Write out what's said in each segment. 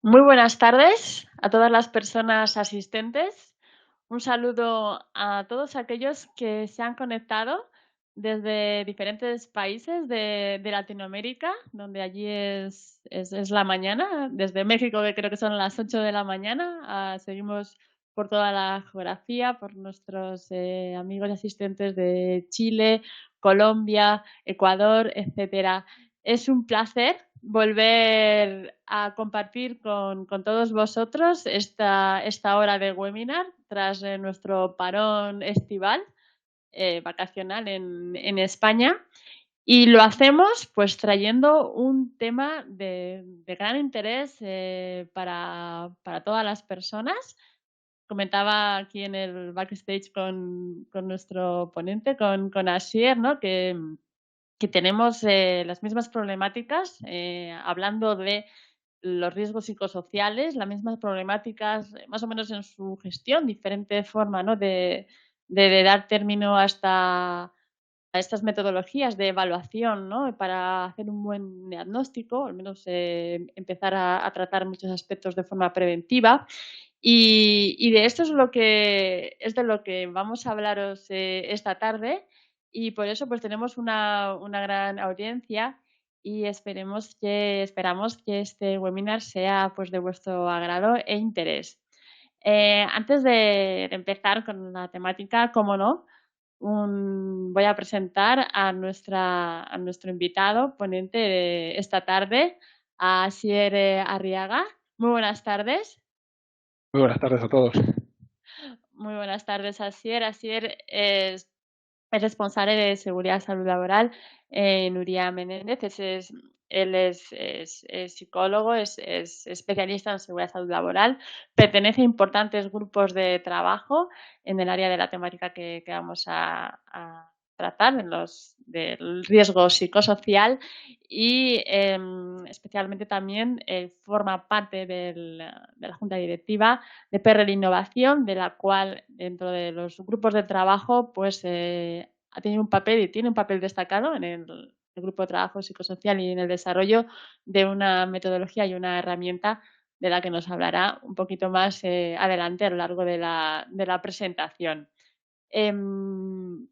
Muy buenas tardes a todas las personas asistentes. Un saludo a todos aquellos que se han conectado desde diferentes países de Latinoamérica, donde allí es la mañana. Desde México, que creo que son las 8 de la mañana. Seguimos por toda la geografía, por nuestros amigos y asistentes de Chile, Colombia, Ecuador, etcétera. Es un placer volver a compartir con todos vosotros esta hora de webinar tras nuestro parón estival, vacacional en España. Y lo hacemos pues trayendo un tema de gran interés para todas las personas. Comentaba aquí en el backstage con nuestro ponente, con Asier, ¿no? Que tenemos las mismas problemáticas, hablando de los riesgos psicosociales, las mismas problemáticas, más o menos en su gestión, diferente forma, ¿no? De dar término a estas metodologías de evaluación, ¿no? Para hacer un buen diagnóstico, al menos empezar a tratar muchos aspectos de forma preventiva. Y de esto es de lo que vamos a hablaros esta tarde, y por eso pues tenemos una gran audiencia y esperamos que este webinar sea pues de vuestro agrado e interés. Antes de empezar con la temática, como no, voy a presentar a nuestro invitado ponente de esta tarde, a Asier Arriaga. Muy buenas tardes. Muy buenas tardes a todos. Muy buenas tardes, Asier. Asier es responsable de seguridad y salud laboral en Nuria Menéndez. Él es psicólogo, es especialista en seguridad y salud laboral, pertenece a importantes grupos de trabajo en el área de la temática que vamos a tratar, del riesgo psicosocial, y especialmente también forma parte de la Junta Directiva de PRL Innovación, de la cual dentro de los grupos de trabajo pues ha tenido un papel y tiene un papel destacado en el grupo de trabajo psicosocial y en el desarrollo de una metodología y una herramienta de la que nos hablará un poquito más adelante a lo largo de la presentación. Em,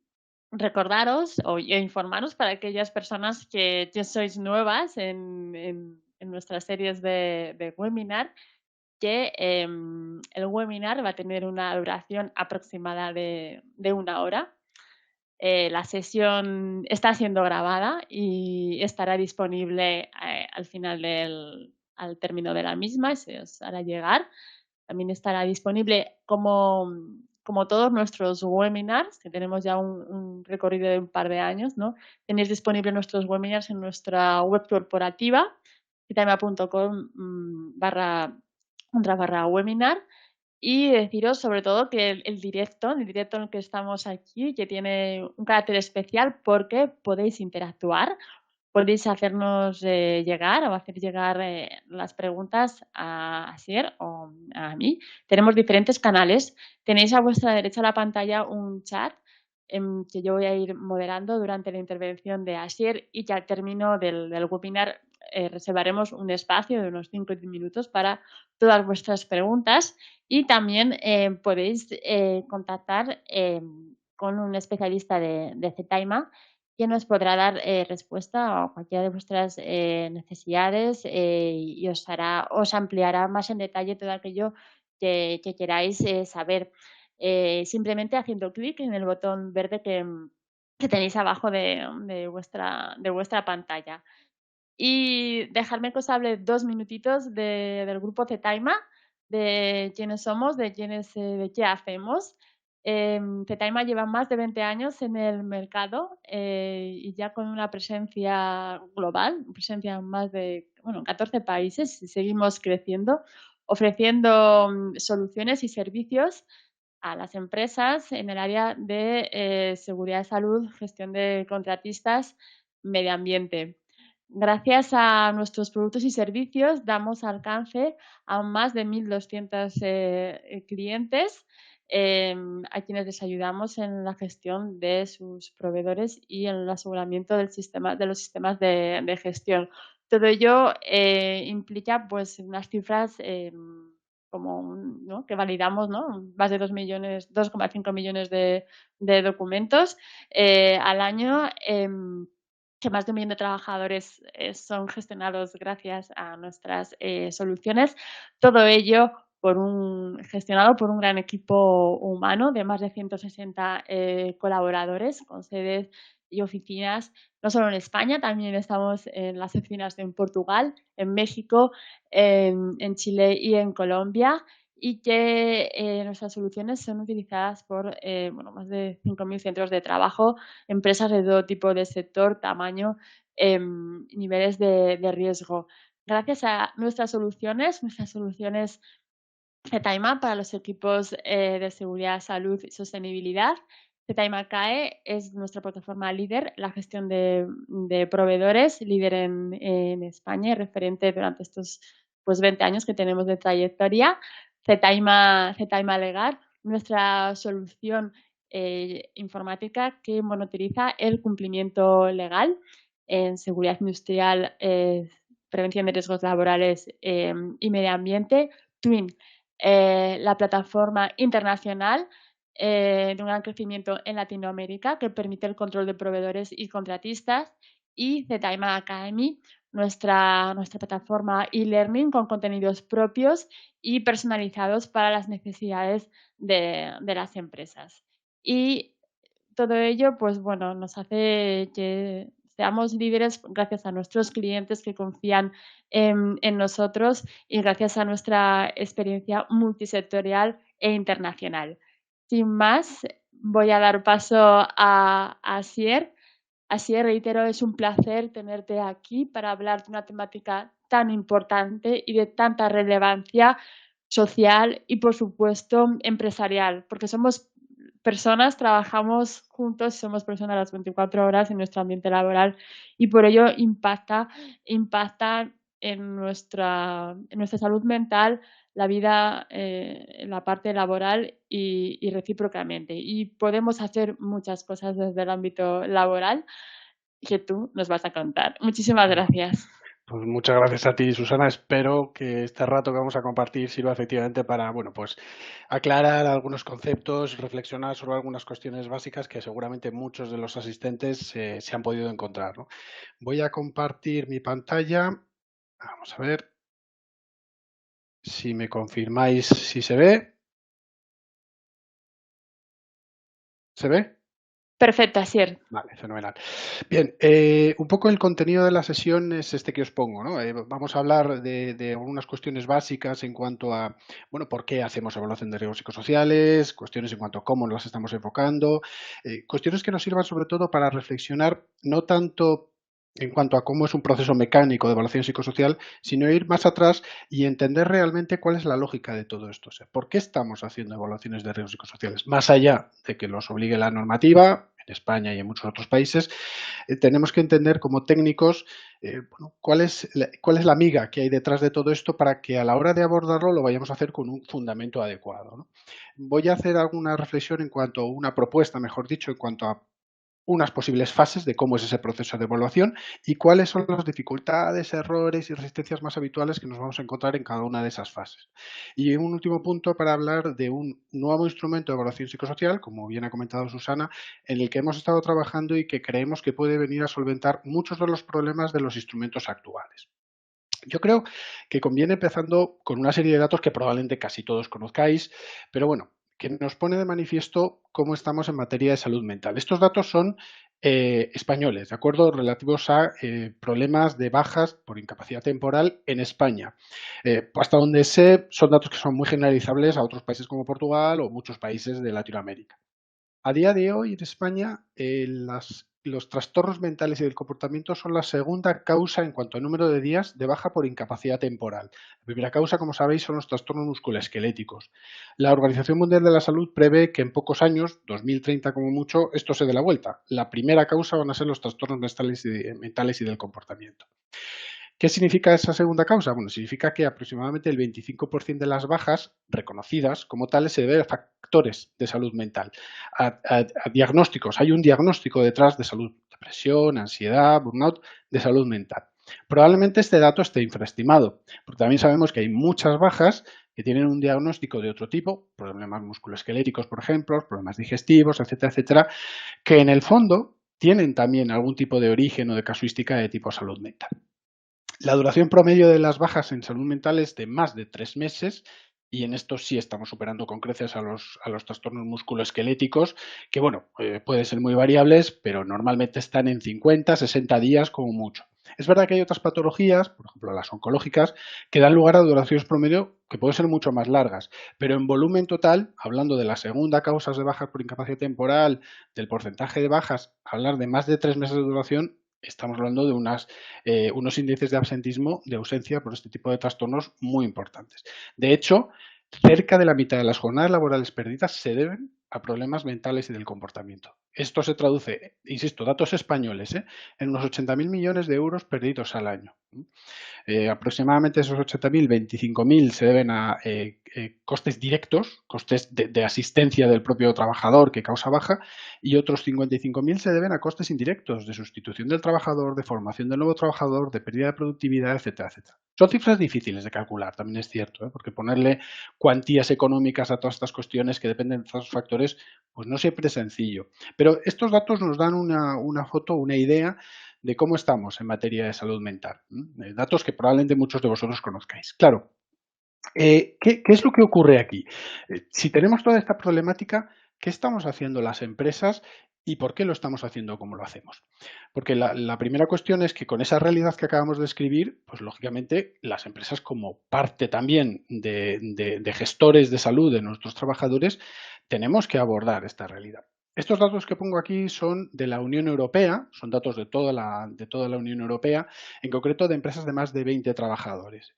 Recordaros e informaros para aquellas personas que sois nuevas en nuestras series de webinar, que el webinar va a tener una duración aproximada de 1 hora. La sesión está siendo grabada y estará disponible al término de la misma, se os hará llegar. También estará disponible como todos nuestros webinars, que tenemos ya un recorrido de un par de años, ¿no? Tenéis disponibles nuestros webinars en nuestra web corporativa, citaima.com barra webinar. Y deciros sobre todo que el directo en el que estamos aquí, que tiene un carácter especial porque podéis interactuar, podéis hacernos llegar o hacer llegar las preguntas a Asier o a mí. Tenemos diferentes canales. Tenéis a vuestra derecha de la pantalla un chat que yo voy a ir moderando durante la intervención de Asier, y que al término del webinar reservaremos un espacio de unos 5 o 10 minutos para todas vuestras preguntas. Y también podéis contactar con un especialista de Cetaima, que nos podrá dar respuesta a cualquiera de vuestras necesidades, y os ampliará más en detalle todo aquello que queráis saber. Simplemente haciendo clic en el botón verde que tenéis abajo de vuestra pantalla. Y dejarme que os hable 2 minutitos del grupo Cetaima, de quiénes somos, de qué hacemos. Cetaima lleva más de 20 años en el mercado, y ya con una presencia global, presencia en más de 14 países, y seguimos creciendo, ofreciendo soluciones y servicios a las empresas en el área de seguridad de salud, gestión de contratistas, medio ambiente. Gracias a nuestros productos y servicios damos alcance a más de 1.200 clientes, a quienes les ayudamos en la gestión de sus proveedores y en el aseguramiento de los sistemas de gestión. Todo ello implica pues unas cifras como ¿no? que validamos, ¿no? Más de 2,5 millones de documentos al año. Que más de 1 millón de trabajadores son gestionados gracias a nuestras soluciones. Todo ello gestionado por un gran equipo humano de más de 160 colaboradores con sedes y oficinas, no solo en España, también estamos en las oficinas en Portugal, en México, en Chile y en Colombia, y que nuestras soluciones son utilizadas por más de 5.000 centros de trabajo, empresas de todo tipo de sector, tamaño, niveles de riesgo. Gracias a nuestras soluciones Zetaima para los equipos de seguridad, salud y sostenibilidad. Zetaima CAE es nuestra plataforma líder, la gestión de proveedores, líder en España y referente durante estos 20 años que tenemos de trayectoria. Zetaima Legal, nuestra solución informática que monitoriza el cumplimiento legal en seguridad industrial, prevención de riesgos laborales y medio ambiente. Twin, la plataforma internacional de un gran crecimiento en Latinoamérica que permite el control de proveedores y contratistas, y Zetaima Academy, nuestra plataforma e-learning con contenidos propios y personalizados para las necesidades de las empresas. Y todo ello, pues bueno, nos hace que seamos líderes gracias a nuestros clientes que confían en nosotros y gracias a nuestra experiencia multisectorial e internacional. Sin más, voy a dar paso a Asier. Asier, reitero, es un placer tenerte aquí para hablar de una temática tan importante y de tanta relevancia social y, por supuesto, empresarial, porque somos personas, trabajamos juntos, somos personas las 24 horas en nuestro ambiente laboral y por ello impacta en nuestra salud mental, la vida en la parte laboral y recíprocamente. Y podemos hacer muchas cosas desde el ámbito laboral que tú nos vas a contar. Muchísimas gracias. Pues muchas gracias a ti, Susana. Espero que este rato que vamos a compartir sirva efectivamente para, bueno, pues aclarar algunos conceptos, reflexionar sobre algunas cuestiones básicas que seguramente muchos de los asistentes se han podido encontrar, ¿no? Voy a compartir mi pantalla. Vamos a ver si me confirmáis si se ve. ¿Se ve? Perfecto, Asier. Vale, fenomenal. Bien, un poco el contenido de la sesión es este que os pongo, ¿no? Vamos a hablar de algunas cuestiones básicas en cuanto a, bueno, por qué hacemos evaluación de riesgos psicosociales, cuestiones en cuanto a cómo las estamos enfocando, cuestiones que nos sirvan sobre todo para reflexionar no tanto en cuanto a cómo es un proceso mecánico de evaluación psicosocial, sino ir más atrás y entender realmente cuál es la lógica de todo esto. O sea, ¿por qué estamos haciendo evaluaciones de riesgos psicosociales? Más allá de que los obligue la normativa, en España y en muchos otros países, tenemos que entender como técnicos bueno, cuál es la miga que hay detrás de todo esto para que a la hora de abordarlo lo vayamos a hacer con un fundamento adecuado, ¿no? Voy a hacer alguna reflexión en cuanto a una propuesta, mejor dicho, en cuanto a unas posibles fases de cómo es ese proceso de evaluación y cuáles son las dificultades, errores y resistencias más habituales que nos vamos a encontrar en cada una de esas fases. Y un último punto para hablar de un nuevo instrumento de evaluación psicosocial, como bien ha comentado Susana, en el que hemos estado trabajando y que creemos que puede venir a solventar muchos de los problemas de los instrumentos actuales. Yo creo que conviene empezando con una serie de datos que probablemente casi todos conozcáis, pero bueno, que nos pone de manifiesto cómo estamos en materia de salud mental. Estos datos son españoles, ¿de acuerdo? Relativos a problemas de bajas por incapacidad temporal en España. Hasta donde sé, son datos que son muy generalizables a otros países como Portugal o muchos países de Latinoamérica. A día de hoy en España los trastornos mentales y del comportamiento son la segunda causa en cuanto a número de días de baja por incapacidad temporal. La primera causa, como sabéis, son los trastornos musculoesqueléticos. La Organización Mundial de la Salud prevé que en pocos años, 2030 como mucho, esto se dé la vuelta. La primera causa van a ser los trastornos mentales y del comportamiento. ¿Qué significa esa segunda causa? Bueno, significa que aproximadamente el 25% de las bajas reconocidas como tales se debe a factores de salud mental, a diagnósticos. Hay un diagnóstico detrás de salud, depresión, ansiedad, burnout, de salud mental. Probablemente este dato esté infraestimado, porque también sabemos que hay muchas bajas que tienen un diagnóstico de otro tipo, problemas musculoesqueléticos, por ejemplo, problemas digestivos, etcétera, etcétera, que en el fondo tienen también algún tipo de origen o de casuística de tipo salud mental. La duración promedio de las bajas en salud mental es de más de 3 meses y en esto sí estamos superando con creces a los trastornos musculoesqueléticos, que bueno, pueden ser muy variables, pero normalmente están en 50, 60 días como mucho. Es verdad que hay otras patologías, por ejemplo las oncológicas, que dan lugar a duraciones promedio que pueden ser mucho más largas, pero en volumen total, hablando de la segunda causa de bajas por incapacidad temporal, del porcentaje de bajas, hablar de más de 3 meses de duración, estamos hablando de unos índices de absentismo, de ausencia por este tipo de trastornos muy importantes. De hecho, cerca de la mitad de las jornadas laborales perdidas se deben a problemas mentales y del comportamiento. Esto se traduce, insisto, datos españoles, en unos 80.000 millones de euros perdidos al año. Aproximadamente esos 80.000, 25.000 se deben a costes directos, costes de asistencia del propio trabajador que causa baja, y otros 55.000 se deben a costes indirectos de sustitución del trabajador, de formación del nuevo trabajador, de pérdida de productividad, etcétera, etcétera. Son cifras difíciles de calcular, también es cierto, porque ponerle cuantías económicas a todas estas cuestiones que dependen de estos factores, pues no siempre es sencillo. Pero estos datos nos dan una foto, una idea de cómo estamos en materia de salud mental. Datos que probablemente muchos de vosotros conozcáis. Claro, ¿qué es lo que ocurre aquí? Si tenemos toda esta problemática, ¿qué estamos haciendo las empresas y por qué lo estamos haciendo como lo hacemos? Porque la primera cuestión es que con esa realidad que acabamos de escribir, pues lógicamente las empresas como parte también de gestores de salud de nuestros trabajadores, tenemos que abordar esta realidad. Estos datos que pongo aquí son de la Unión Europea, son datos de toda la Unión Europea, en concreto de empresas de más de 20 trabajadores.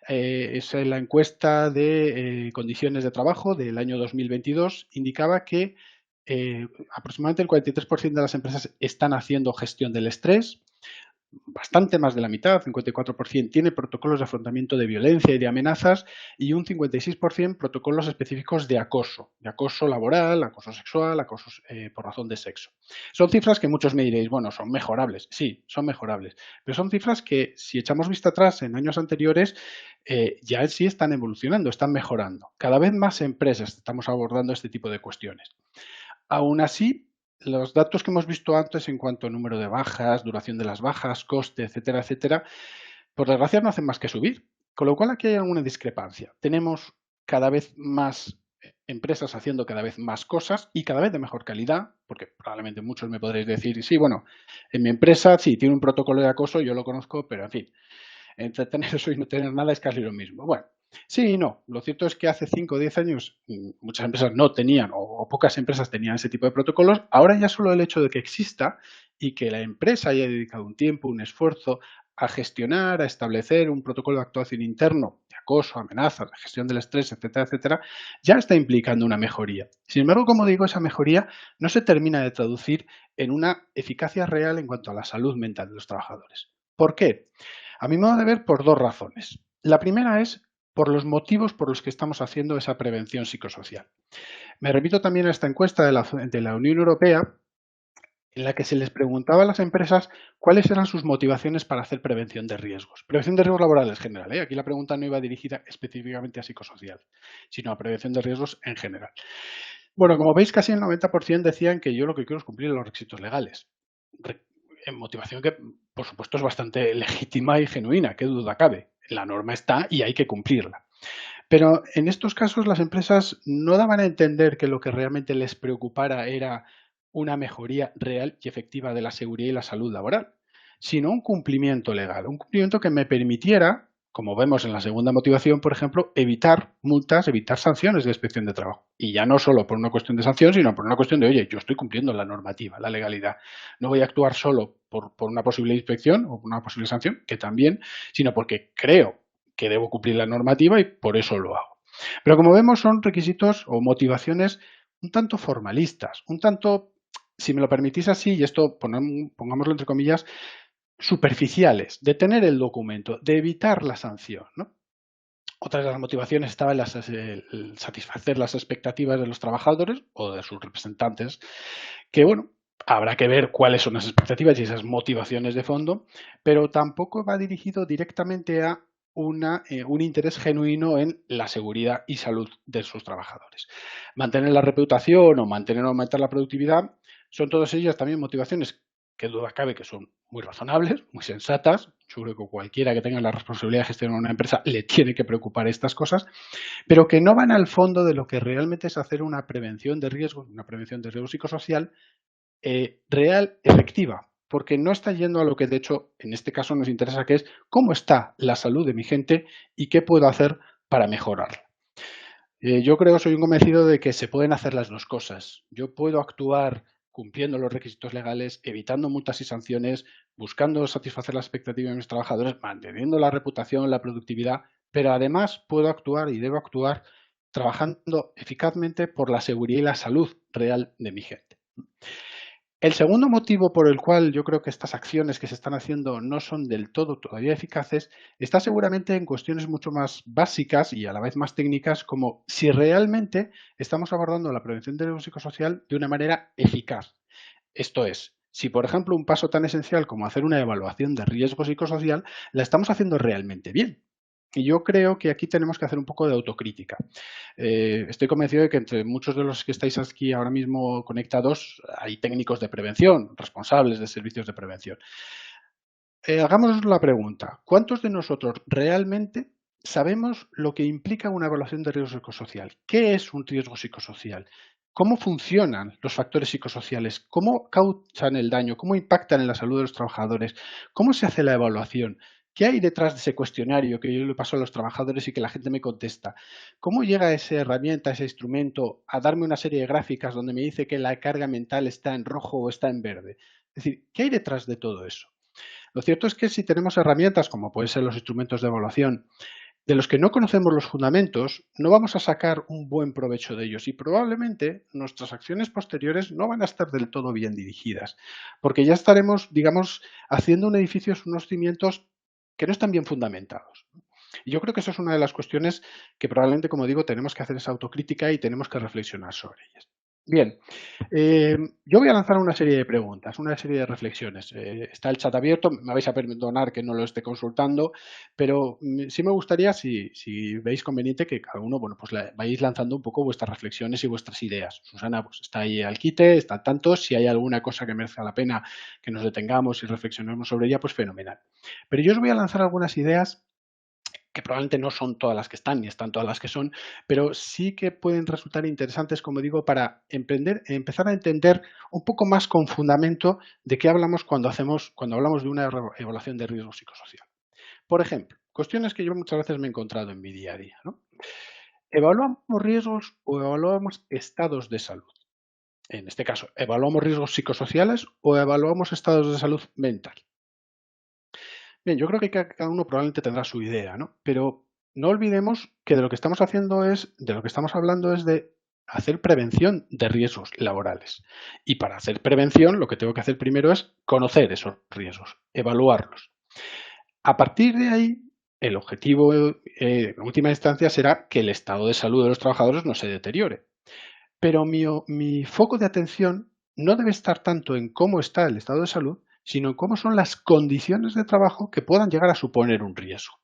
Es la encuesta de condiciones de trabajo del año 2022, indicaba que aproximadamente el 43% de las empresas están haciendo gestión del estrés, bastante más de la mitad, 54%, tiene protocolos de afrontamiento de violencia y de amenazas y un 56% protocolos específicos de acoso laboral, acoso sexual, acoso por razón de sexo. Son cifras que muchos me diréis, bueno, son mejorables. Sí, son mejorables, pero son cifras que si echamos vista atrás en años anteriores, ya sí están evolucionando, están mejorando. Cada vez más empresas estamos abordando este tipo de cuestiones. Aún así, los datos que hemos visto antes en cuanto a número de bajas, duración de las bajas, coste, etcétera, etcétera, por desgracia no hacen más que subir. Con lo cual aquí hay alguna discrepancia. Tenemos cada vez más empresas haciendo cada vez más cosas y cada vez de mejor calidad, porque probablemente muchos me podréis decir, sí, bueno, en mi empresa sí tiene un protocolo de acoso, yo lo conozco, pero en fin, entre tener eso y no tener nada es casi lo mismo. Bueno, sí y no. Lo cierto es que hace 5 o 10 años muchas empresas no tenían o pocas empresas tenían ese tipo de protocolos. Ahora ya solo el hecho de que exista y que la empresa haya dedicado un tiempo, un esfuerzo a gestionar, a establecer un protocolo de actuación interno de acoso, amenazas, de gestión del estrés, etcétera, etcétera, ya está implicando una mejoría. Sin embargo, como digo, esa mejoría no se termina de traducir en una eficacia real en cuanto a la salud mental de los trabajadores. ¿Por qué? A mi modo de ver, por dos razones. La primera es por los motivos por los que estamos haciendo esa prevención psicosocial. Me repito también a esta encuesta de la Unión Europea, en la que se les preguntaba a las empresas cuáles eran sus motivaciones para hacer prevención de riesgos. Prevención de riesgos laborales en general. Aquí la pregunta no iba dirigida específicamente a psicosocial, sino a prevención de riesgos en general. Bueno, como veis, casi el 90% decían que yo lo que quiero es cumplir los requisitos legales. Motivación que, por supuesto, es bastante legítima y genuina, qué duda cabe. La norma está y hay que cumplirla. Pero en estos casos las empresas no daban a entender que lo que realmente les preocupara era una mejoría real y efectiva de la seguridad y la salud laboral, sino un cumplimiento legal, un cumplimiento que me permitiera, como vemos en la segunda motivación, por ejemplo, evitar multas, evitar sanciones de inspección de trabajo. Y ya no solo por una cuestión de sanción, sino por una cuestión de, oye, yo estoy cumpliendo la normativa, la legalidad. No voy a actuar solo por una posible inspección o por una posible sanción, que también, sino porque creo que debo cumplir la normativa y por eso lo hago. Pero como vemos son requisitos o motivaciones un tanto formalistas, un tanto, si me lo permitís así, y esto pongámoslo entre comillas, superficiales, de tener el documento, de evitar la sanción, ¿no? Otra de las motivaciones estaba en el satisfacer las expectativas de los trabajadores o de sus representantes, que bueno, habrá que ver cuáles son las expectativas y esas motivaciones de fondo, pero tampoco va dirigido directamente a un interés genuino en la seguridad y salud de sus trabajadores. Mantener la reputación o mantener o aumentar la productividad son todas ellas también motivaciones que duda cabe que son muy razonables, muy sensatas. Yo creo que cualquiera que tenga la responsabilidad de gestionar una empresa le tiene que preocupar estas cosas, pero que no van al fondo de lo que realmente es hacer una prevención de riesgos, una prevención de riesgo psicosocial real, efectiva, porque no está yendo a lo que de hecho en este caso nos interesa, que es cómo está la salud de mi gente y qué puedo hacer para mejorarla. Yo creo, soy un convencido de que se pueden hacer las dos cosas. Yo puedo actuar cumpliendo los requisitos legales, evitando multas y sanciones, buscando satisfacer las expectativas de mis trabajadores, manteniendo la reputación, la productividad, pero además puedo actuar y debo actuar trabajando eficazmente por la seguridad y la salud real de mi gente. El segundo motivo por el cual yo creo que estas acciones que se están haciendo no son del todo todavía eficaces está seguramente en cuestiones mucho más básicas y a la vez más técnicas, como si realmente estamos abordando la prevención del riesgo psicosocial de una manera eficaz. Esto es, si por ejemplo un paso tan esencial como hacer una evaluación de riesgo psicosocial la estamos haciendo realmente bien. Y yo creo que aquí tenemos que hacer un poco de autocrítica. Estoy convencido de que entre muchos de los que estáis aquí ahora mismo conectados hay técnicos de prevención, responsables de servicios de prevención. Hagámonos la pregunta, ¿cuántos de nosotros realmente sabemos lo que implica una evaluación de riesgo psicosocial? ¿Qué es un riesgo psicosocial? ¿Cómo funcionan los factores psicosociales? ¿Cómo causan el daño? ¿Cómo impactan en la salud de los trabajadores? ¿Cómo se hace la evaluación? ¿Qué hay detrás de ese cuestionario que yo le paso a los trabajadores y que la gente me contesta? ¿Cómo llega esa herramienta, ese instrumento, a darme una serie de gráficas donde me dice que la carga mental está en rojo o está en verde? Es decir, ¿qué hay detrás de todo eso? Lo cierto es que si tenemos herramientas, como pueden ser los instrumentos de evaluación, de los que no conocemos los fundamentos, no vamos a sacar un buen provecho de ellos y probablemente nuestras acciones posteriores no van a estar del todo bien dirigidas, porque ya estaremos, digamos, haciendo un edificio, unos cimientos que no están bien fundamentados. Y yo creo que eso es una de las cuestiones que probablemente, como digo, tenemos que hacer esa autocrítica y tenemos que reflexionar sobre ellas. Bien, yo voy a lanzar una serie de preguntas, una serie de reflexiones. Está el chat abierto, me vais a perdonar que no lo esté consultando, pero sí me gustaría, si veis conveniente, que cada uno, bueno, pues vais lanzando un poco vuestras reflexiones y vuestras ideas. Susana, pues está ahí al quite, está al tanto. Si hay alguna cosa que merezca la pena que nos detengamos y reflexionemos sobre ella, pues fenomenal. Pero yo os voy a lanzar algunas ideas que probablemente no son todas las que están, ni están todas las que son, pero sí que pueden resultar interesantes, como digo, para empezar a entender un poco más con fundamento de qué hablamos cuando hablamos de una evaluación de riesgo psicosocial. Por ejemplo, cuestiones que yo muchas veces me he encontrado en mi día a día, ¿no? ¿Evaluamos riesgos o evaluamos estados de salud? En este caso, ¿evaluamos riesgos psicosociales o evaluamos estados de salud mental? Bien, yo creo que cada uno probablemente tendrá su idea, ¿no? Pero no olvidemos que de lo que estamos haciendo de lo que estamos hablando es de hacer prevención de riesgos laborales. Y para hacer prevención, lo que tengo que hacer primero es conocer esos riesgos, evaluarlos. A partir de ahí, el objetivo, en última instancia, será que el estado de salud de los trabajadores no se deteriore. Pero mi foco de atención no debe estar tanto en cómo está el estado de salud, sino en cómo son las condiciones de trabajo que puedan llegar a suponer un riesgo.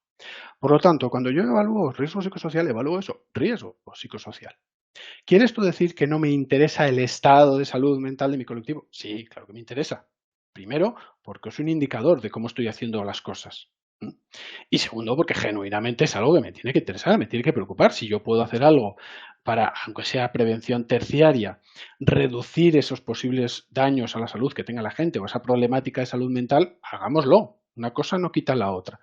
Por lo tanto, cuando yo evalúo riesgo psicosocial, evalúo eso, riesgo psicosocial. ¿Quiere esto decir que no me interesa el estado de salud mental de mi colectivo? Sí, claro que me interesa. Primero, porque es un indicador de cómo estoy haciendo las cosas. ¿Mm? Y segundo, porque genuinamente es algo que me tiene que interesar, me tiene que preocupar. Si yo puedo hacer algo para, aunque sea prevención terciaria, reducir esos posibles daños a la salud que tenga la gente o esa problemática de salud mental, hagámoslo. Una cosa no quita la otra.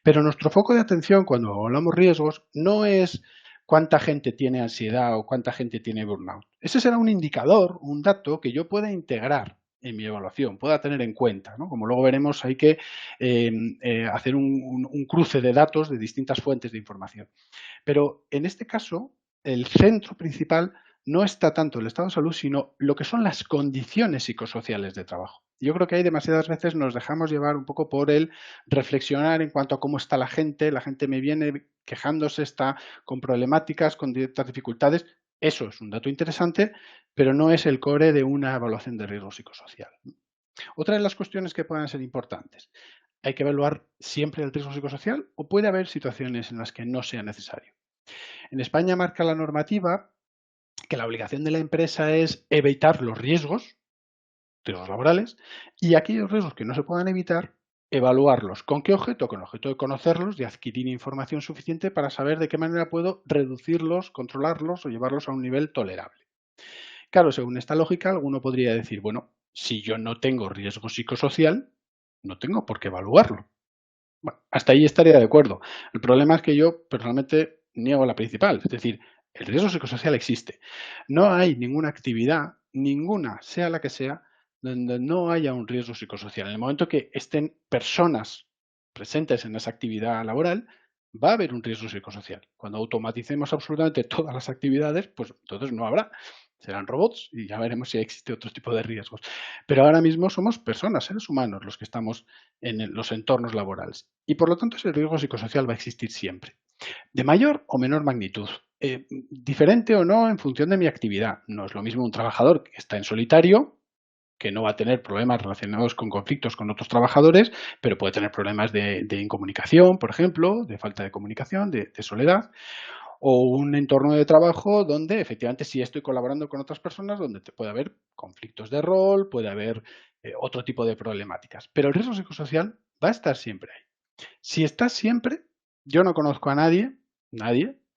Pero nuestro foco de atención cuando hablamos riesgos no es cuánta gente tiene ansiedad o cuánta gente tiene burnout. Ese será un indicador, un dato que yo pueda integrar en mi evaluación, pueda tener en cuenta, ¿no? Como luego veremos, hay que hacer un cruce de datos de distintas fuentes de información. Pero en este caso, el centro principal no está tanto el estado de salud, sino lo que son las condiciones psicosociales de trabajo. Yo creo que ahí demasiadas veces nos dejamos llevar un poco por el reflexionar en cuanto a cómo está la gente me viene quejándose, está con problemáticas, con ciertas dificultades. Eso es un dato interesante, pero no es el core de una evaluación de riesgo psicosocial. Otra de las cuestiones que pueden ser importantes, ¿hay que evaluar siempre el riesgo psicosocial o puede haber situaciones en las que no sea necesario? En España marca la normativa que la obligación de la empresa es evitar los riesgos laborales y aquellos riesgos que no se puedan evitar, evaluarlos. ¿Con qué objeto? Con el objeto de conocerlos, de adquirir información suficiente para saber de qué manera puedo reducirlos, controlarlos o llevarlos a un nivel tolerable. Claro, según esta lógica, alguno podría decir, bueno, si yo no tengo riesgo psicosocial, no tengo por qué evaluarlo. Bueno, hasta ahí estaría de acuerdo. El problema es que yo personalmente niego la principal, es decir, el riesgo psicosocial existe. No hay ninguna actividad, ninguna, sea la que sea, donde no haya un riesgo psicosocial. En el momento que estén personas presentes en esa actividad laboral, va a haber un riesgo psicosocial. Cuando automaticemos absolutamente todas las actividades, pues entonces no habrá. Serán robots y ya veremos si existe otro tipo de riesgos. Pero ahora mismo somos personas, seres humanos, los que estamos en los entornos laborales. Y por lo tanto ese riesgo psicosocial va a existir siempre, de mayor o menor magnitud. Diferente o no en función de mi actividad. No es lo mismo un trabajador que está en solitario, que no va a tener problemas relacionados con conflictos con otros trabajadores, pero puede tener problemas de incomunicación, por ejemplo, de falta de comunicación, de soledad, o un entorno de trabajo donde efectivamente sí estoy colaborando con otras personas, donde te puede haber conflictos de rol, puede haber otro tipo de problemáticas. Pero el riesgo psicosocial va a estar siempre ahí. Si está siempre, yo no conozco a nadie,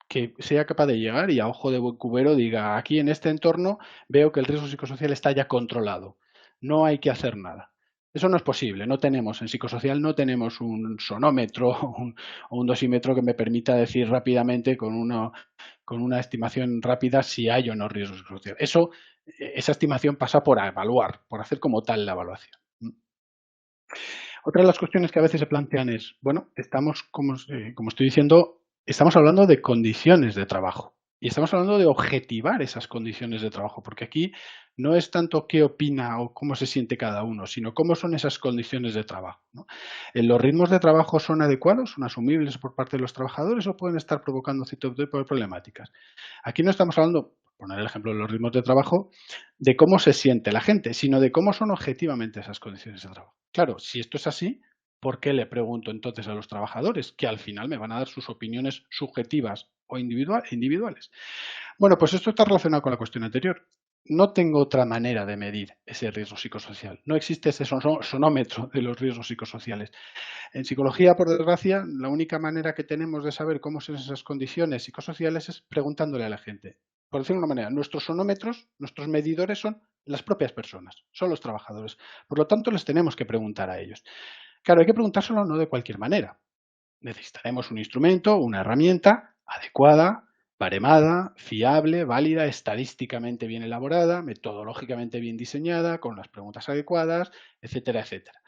que sea capaz de llegar y a ojo de buen cubero diga, aquí en este entorno veo que el riesgo psicosocial está ya controlado, no hay que hacer nada. Eso no es posible, no tenemos, en psicosocial no tenemos un sonómetro o un dosímetro que me permita decir rápidamente con una estimación rápida si hay o no riesgo psicosocial. Esa estimación pasa por evaluar, por hacer como tal la evaluación. Otra de las cuestiones que a veces se plantean es, bueno, estamos, como estoy diciendo, estamos hablando de condiciones de trabajo y estamos hablando de objetivar esas condiciones de trabajo, porque aquí no es tanto qué opina o cómo se siente cada uno, sino cómo son esas condiciones de trabajo, ¿no? ¿Los ritmos de trabajo son adecuados, son asumibles por parte de los trabajadores o pueden estar provocando cierto tipo de problemáticas? Aquí no estamos hablando, por poner el ejemplo de los ritmos de trabajo, de cómo se siente la gente, sino de cómo son objetivamente esas condiciones de trabajo. Claro, si esto es así, ¿por qué le pregunto entonces a los trabajadores, que al final me van a dar sus opiniones subjetivas o individuales? Bueno, pues esto está relacionado con la cuestión anterior. No tengo otra manera de medir ese riesgo psicosocial. No existe ese sonómetro de los riesgos psicosociales. En psicología, por desgracia, la única manera que tenemos de saber cómo son esas condiciones psicosociales es preguntándole a la gente. Por decirlo de una manera, nuestros sonómetros, nuestros medidores son las propias personas, son los trabajadores. Por lo tanto, les tenemos que preguntar a ellos. Claro, hay que preguntárselo no de cualquier manera. Necesitaremos un instrumento, una herramienta adecuada, baremada, fiable, válida, estadísticamente bien elaborada, metodológicamente bien diseñada, con las preguntas adecuadas, etcétera, etcétera.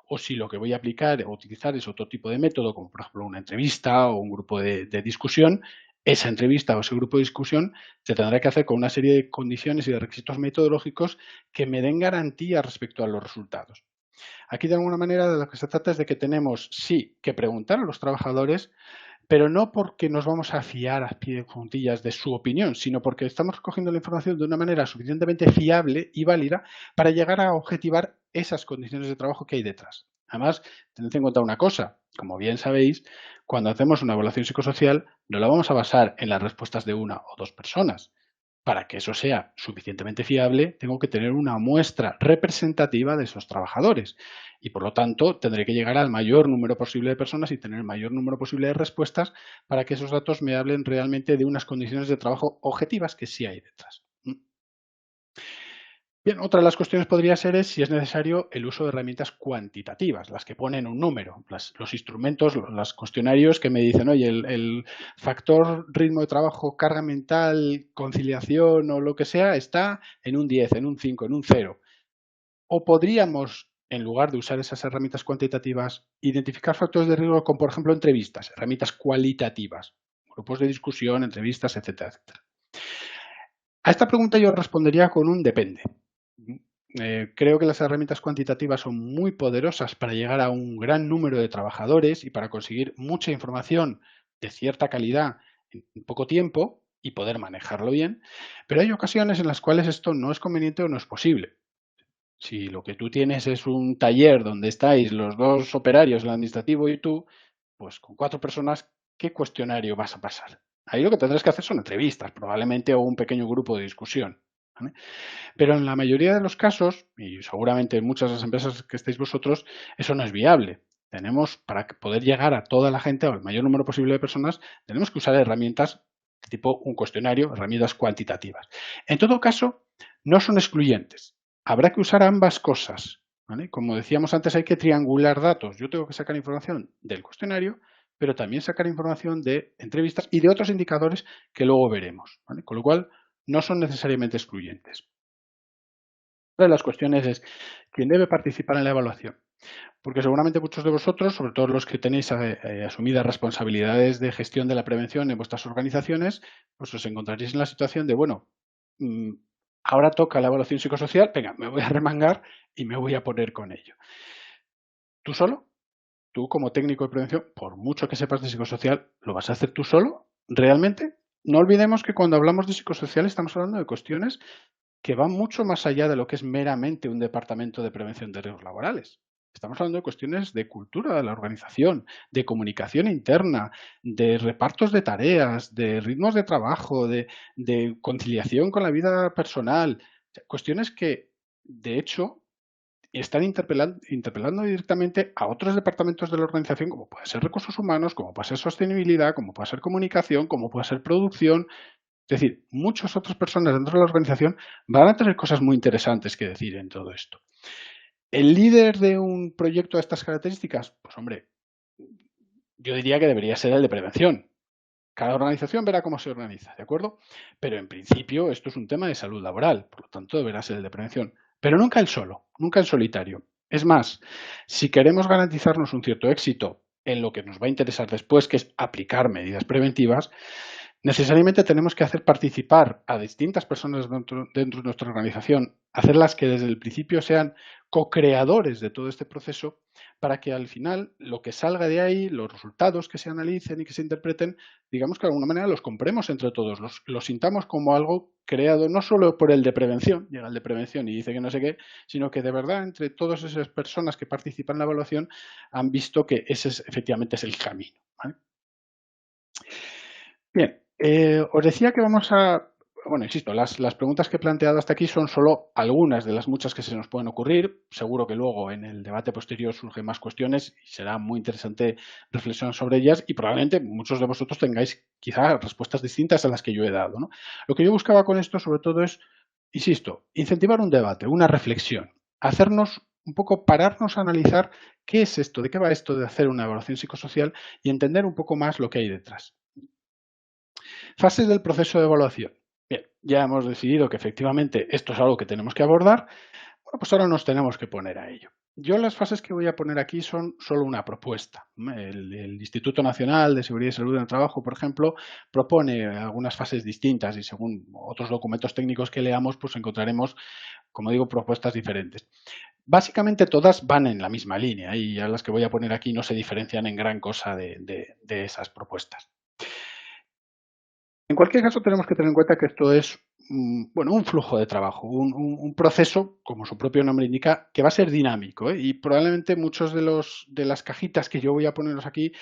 O si lo que voy a aplicar o utilizar es otro tipo de método, como por ejemplo una entrevista o un grupo de discusión, esa entrevista o ese grupo de discusión se tendrá que hacer con una serie de condiciones y de requisitos metodológicos que me den garantía respecto a los resultados. Aquí, de alguna manera, de lo que se trata es de que tenemos, sí, que preguntar a los trabajadores, pero no porque nos vamos a fiar a pie de juntillas de su opinión, sino porque estamos recogiendo la información de una manera suficientemente fiable y válida para llegar a objetivar esas condiciones de trabajo que hay detrás. Además, tened en cuenta una cosa, como bien sabéis, cuando hacemos una evaluación psicosocial no la vamos a basar en las respuestas de una o dos personas. Para que eso sea suficientemente fiable, tengo que tener una muestra representativa de esos trabajadores y, por lo tanto, tendré que llegar al mayor número posible de personas y tener el mayor número posible de respuestas para que esos datos me hablen realmente de unas condiciones de trabajo objetivas que sí hay detrás. Bien, otra de las cuestiones podría ser es si es necesario el uso de herramientas cuantitativas, las que ponen un número, los instrumentos, los cuestionarios que me dicen, oye, el factor ritmo de trabajo, carga mental, conciliación o lo que sea está en un 10, en un 5, en un 0. O podríamos, en lugar de usar esas herramientas cuantitativas, identificar factores de riesgo con, por ejemplo, entrevistas, herramientas cualitativas, grupos de discusión, entrevistas, etcétera, etcétera. A esta pregunta yo respondería con un depende. Creo que las herramientas cuantitativas son muy poderosas para llegar a un gran número de trabajadores y para conseguir mucha información de cierta calidad en poco tiempo y poder manejarlo bien, pero hay ocasiones en las cuales esto no es conveniente o no es posible. Si lo que tú tienes es un taller donde estáis los dos operarios, el administrativo y tú, pues con 4 personas, ¿qué cuestionario vas a pasar? Ahí lo que tendrás que hacer son entrevistas, probablemente, o un pequeño grupo de discusión. ¿Vale? Pero en la mayoría de los casos, y seguramente en muchas de las empresas que estáis vosotros, eso no es viable. Tenemos, para poder llegar a toda la gente o al mayor número posible de personas, tenemos que usar herramientas tipo un cuestionario, herramientas cuantitativas. En todo caso, no son excluyentes. Habrá que usar ambas cosas. ¿Vale? Como decíamos antes, hay que triangular datos. Yo tengo que sacar información del cuestionario, pero también sacar información de entrevistas y de otros indicadores que luego veremos. ¿Vale? Con lo cual, no son necesariamente excluyentes. Otra de las cuestiones es quién debe participar en la evaluación. Porque seguramente muchos de vosotros, sobre todo los que tenéis asumidas responsabilidades de gestión de la prevención en vuestras organizaciones, pues os encontraréis en la situación de, bueno, mm, ahora toca la evaluación psicosocial, venga, me voy a remangar y me voy a poner con ello. ¿Tú solo? Tú como técnico de prevención, por mucho que sepas de psicosocial, ¿lo vas a hacer tú solo? ¿Realmente? No olvidemos que cuando hablamos de psicosocial estamos hablando de cuestiones que van mucho más allá de lo que es meramente un departamento de prevención de riesgos laborales. Estamos hablando de cuestiones de cultura de la organización, de comunicación interna, de repartos de tareas, de ritmos de trabajo, de conciliación con la vida personal. Cuestiones que, de hecho, están interpelando directamente a otros departamentos de la organización, como puede ser recursos humanos, como puede ser sostenibilidad, como puede ser comunicación, como puede ser producción. Es decir, muchas otras personas dentro de la organización van a tener cosas muy interesantes que decir en todo esto. ¿El líder de un proyecto de estas características? Pues hombre, yo diría que debería ser el de prevención. Cada organización verá cómo se organiza, ¿de acuerdo? Pero en principio esto es un tema de salud laboral, por lo tanto deberá ser el de prevención. Pero nunca el solo, nunca el solitario. Es más, si queremos garantizarnos un cierto éxito en lo que nos va a interesar después, que es aplicar medidas preventivas, necesariamente tenemos que hacer participar a distintas personas dentro de nuestra organización, hacerlas que desde el principio sean co-creadores de todo este proceso para que al final lo que salga de ahí, los resultados que se analicen y que se interpreten, digamos que de alguna manera los compremos entre todos, los sintamos como algo creado no solo por el de prevención, llega el de prevención y dice que no sé qué, sino que de verdad entre todas esas personas que participan en la evaluación han visto que ese efectivamente es el camino. ¿Vale? Bien, os decía que vamos a, bueno, insisto, las preguntas que he planteado hasta aquí son solo algunas de las muchas que se nos pueden ocurrir. Seguro que luego en el debate posterior surgen más cuestiones y será muy interesante reflexionar sobre ellas y probablemente muchos de vosotros tengáis quizá respuestas distintas a las que yo he dado, ¿no? Lo que yo buscaba con esto sobre todo es, insisto, incentivar un debate, una reflexión, hacernos un poco pararnos a analizar qué es esto, de qué va esto de hacer una evaluación psicosocial y entender un poco más lo que hay detrás. Fases del proceso de evaluación. Bien, ya hemos decidido que efectivamente esto es algo que tenemos que abordar. Bueno, pues ahora nos tenemos que poner a ello. Yo las fases que voy a poner aquí son solo una propuesta. El Instituto Nacional de Seguridad y Salud en el Trabajo, por ejemplo, propone algunas fases distintas y según otros documentos técnicos que leamos, pues encontraremos, como digo, propuestas diferentes. Básicamente todas van en la misma línea y ya las que voy a poner aquí no se diferencian en gran cosa de esas propuestas. En cualquier caso, tenemos que tener en cuenta que esto es bueno, un flujo de trabajo, un proceso, como su propio nombre indica, que va a ser dinámico, ¿eh? Y probablemente muchos de las cajitas que yo voy a poneros aquí,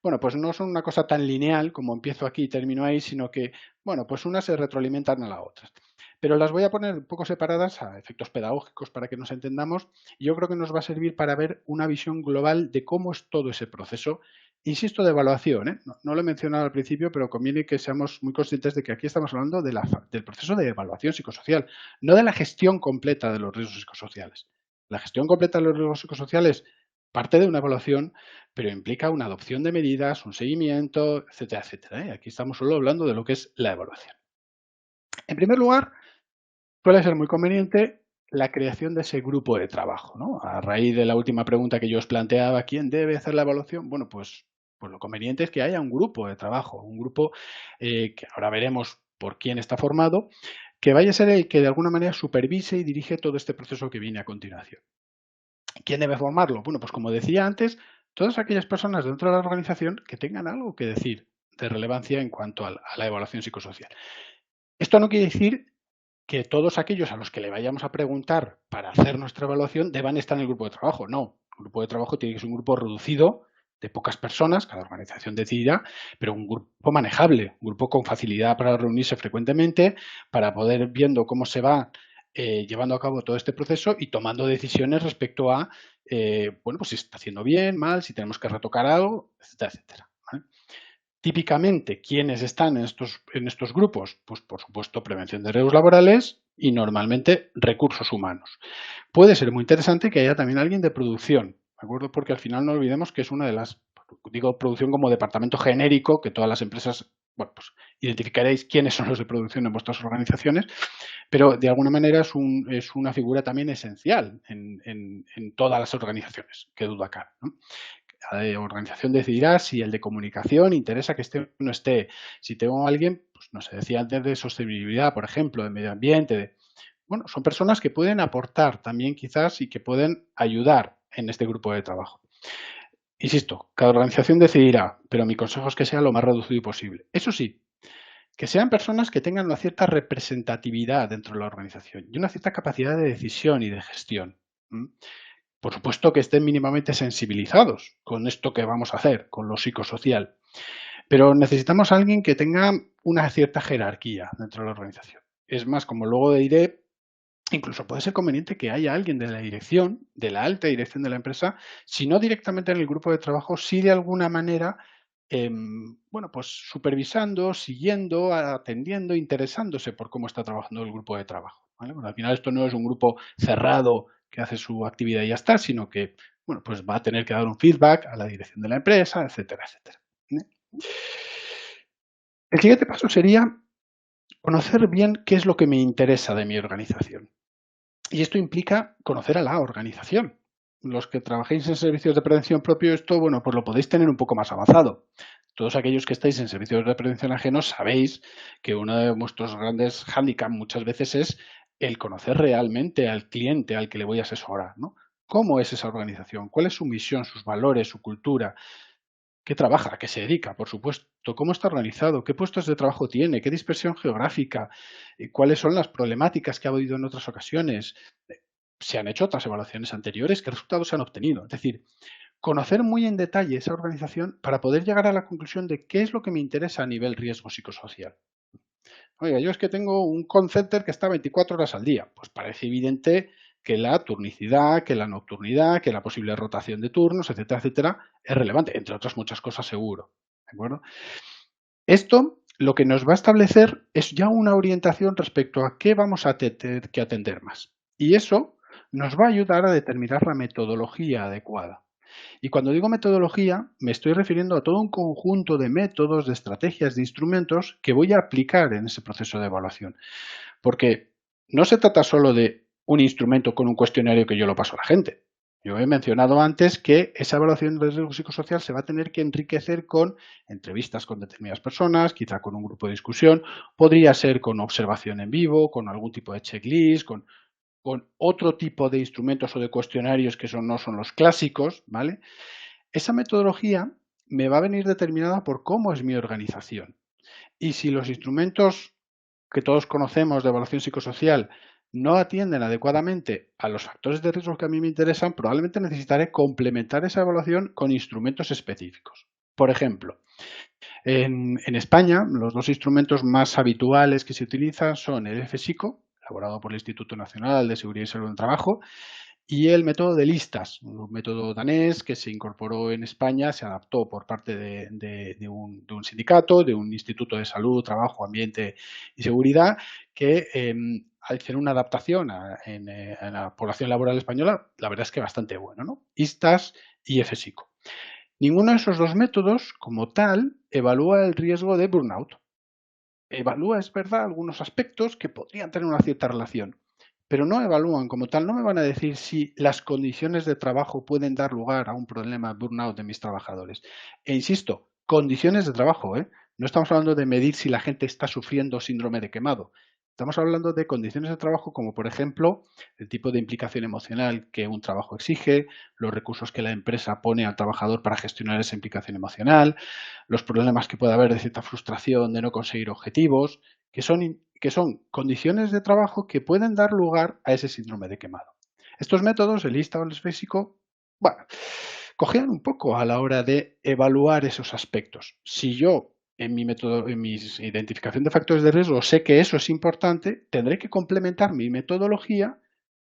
bueno, pues no son una cosa tan lineal como empiezo aquí y termino ahí, sino que, bueno, pues unas se retroalimentan a las otras. Pero las voy a poner un poco separadas a efectos pedagógicos para que nos entendamos y yo creo que nos va a servir para ver una visión global de cómo es todo ese proceso. Insisto, de evaluación, ¿eh? No lo he mencionado al principio, pero conviene que seamos muy conscientes de que aquí estamos hablando del proceso de evaluación psicosocial, no de la gestión completa de los riesgos psicosociales. La gestión completa de los riesgos psicosociales parte de una evaluación, pero implica una adopción de medidas, un seguimiento, etcétera, etcétera, ¿eh? Aquí estamos solo hablando de lo que es la evaluación. En primer lugar, suele ser muy conveniente la creación de ese grupo de trabajo, ¿no? A raíz de la última pregunta que yo os planteaba, ¿quién debe hacer la evaluación? Bueno, pues lo conveniente es que haya un grupo de trabajo, un grupo que ahora veremos por quién está formado, que vaya a ser el que de alguna manera supervise y dirige todo este proceso que viene a continuación. ¿Quién debe formarlo? Bueno, pues como decía antes, todas aquellas personas dentro de la organización que tengan algo que decir de relevancia en cuanto a la evaluación psicosocial. Esto no quiere decir que todos aquellos a los que le vayamos a preguntar para hacer nuestra evaluación deban estar en el grupo de trabajo. No, el grupo de trabajo tiene que ser un grupo reducido de pocas personas, cada organización decidirá, pero un grupo manejable, un grupo con facilidad para reunirse frecuentemente, para poder viendo cómo se va llevando a cabo todo este proceso y tomando decisiones respecto a, bueno, pues si está haciendo bien, mal, si tenemos que retocar algo, etcétera, etcétera. ¿Vale? Típicamente, ¿quiénes están en estos grupos? Pues, por supuesto, prevención de riesgos laborales y normalmente recursos humanos. Puede ser muy interesante que haya también alguien de producción, ¿de acuerdo? Porque al final no olvidemos que es una de las, digo producción como departamento genérico, que todas las empresas, bueno, pues identificaréis quiénes son los de producción en vuestras organizaciones, pero de alguna manera es una figura también esencial en todas las organizaciones, que duda cabe, ¿no? Cada organización decidirá si el de comunicación interesa que esté o no esté. Si tengo a alguien, pues no sé, decía antes de sostenibilidad, por ejemplo, de medio ambiente. Bueno, son personas que pueden aportar también quizás y que pueden ayudar en este grupo de trabajo. Insisto, cada organización decidirá, pero mi consejo es que sea lo más reducido posible. Eso sí, que sean personas que tengan una cierta representatividad dentro de la organización y una cierta capacidad de decisión y de gestión. ¿Mm? Por supuesto que estén mínimamente sensibilizados con esto que vamos a hacer, con lo psicosocial. Pero necesitamos a alguien que tenga una cierta jerarquía dentro de la organización. Es más, como luego diré, incluso puede ser conveniente que haya alguien de la dirección, de la alta dirección de la empresa, si no directamente en el grupo de trabajo, sí de alguna manera, bueno, pues supervisando, siguiendo, atendiendo, interesándose por cómo está trabajando el grupo de trabajo. ¿Vale? Bueno, al final esto no es un grupo cerrado que hace su actividad y ya está, sino que, bueno, pues va a tener que dar un feedback a la dirección de la empresa, etcétera, etcétera. ¿Vale? El siguiente paso sería conocer bien qué es lo que me interesa de mi organización. Y esto implica conocer a la organización. Los que trabajéis en servicios de prevención propio, esto, bueno, pues lo podéis tener un poco más avanzado. Todos aquellos que estáis en servicios de prevención ajenos sabéis que uno de vuestros grandes hándicaps muchas veces es el conocer realmente al cliente al que le voy a asesorar, ¿no? ¿Cómo es esa organización? ¿Cuál es su misión, sus valores, su cultura? ¿Qué trabaja? ¿A qué se dedica? Por supuesto. ¿Cómo está organizado? ¿Qué puestos de trabajo tiene? ¿Qué dispersión geográfica? ¿Cuáles son las problemáticas que ha habido en otras ocasiones? ¿Se han hecho otras evaluaciones anteriores? ¿Qué resultados se han obtenido? Es decir, conocer muy en detalle esa organización para poder llegar a la conclusión de qué es lo que me interesa a nivel riesgo psicosocial. Oiga, yo es que tengo un call center que está 24 horas al día. Pues parece evidente que la turnicidad, que la nocturnidad, que la posible rotación de turnos, etcétera, etcétera, es relevante, entre otras muchas cosas seguro. ¿De acuerdo? Esto lo que nos va a establecer es ya una orientación respecto a qué vamos a tener que atender más. Y eso nos va a ayudar a determinar la metodología adecuada. Y cuando digo metodología, me estoy refiriendo a todo un conjunto de métodos, de estrategias, de instrumentos que voy a aplicar en ese proceso de evaluación. Porque no se trata solo de un instrumento con un cuestionario que yo lo paso a la gente. Yo he mencionado antes que esa evaluación de riesgo psicosocial se va a tener que enriquecer con entrevistas con determinadas personas, quizá con un grupo de discusión, podría ser con observación en vivo, con algún tipo de checklist, con otro tipo de instrumentos o de cuestionarios que no son los clásicos, ¿vale? Esa metodología me va a venir determinada por cómo es mi organización. Y si los instrumentos que todos conocemos de evaluación psicosocial no atienden adecuadamente a los factores de riesgo que a mí me interesan, probablemente necesitaré complementar esa evaluación con instrumentos específicos. Por ejemplo, en España, los dos instrumentos más habituales que se utilizan son el FSICO, elaborado por el Instituto Nacional de Seguridad y Salud en el Trabajo, y el método de listas, un método danés que se incorporó en España, se adaptó por parte de un sindicato, de un instituto de salud, trabajo, ambiente y seguridad, que al hacer una adaptación en la población laboral española, la verdad es que bastante bueno, ¿no? ISTAS y FSICO. Ninguno de esos dos métodos, como tal, evalúa el riesgo de burnout. Evalúa, es verdad, algunos aspectos que podrían tener una cierta relación, pero no evalúan como tal, no me van a decir si las condiciones de trabajo pueden dar lugar a un problema de burnout de mis trabajadores. E insisto, condiciones de trabajo, ¿eh? No estamos hablando de medir si la gente está sufriendo síndrome de quemado. Estamos hablando de condiciones de trabajo como, por ejemplo, el tipo de implicación emocional que un trabajo exige, los recursos que la empresa pone al trabajador para gestionar esa implicación emocional, los problemas que puede haber de cierta frustración de no conseguir objetivos, que son condiciones de trabajo que pueden dar lugar a ese síndrome de quemado. Estos métodos, el ISTA o el físico, bueno, cogían un poco a la hora de evaluar esos aspectos. Si yo en mi método, en mi identificación de factores de riesgo sé que eso es importante, tendré que complementar mi metodología,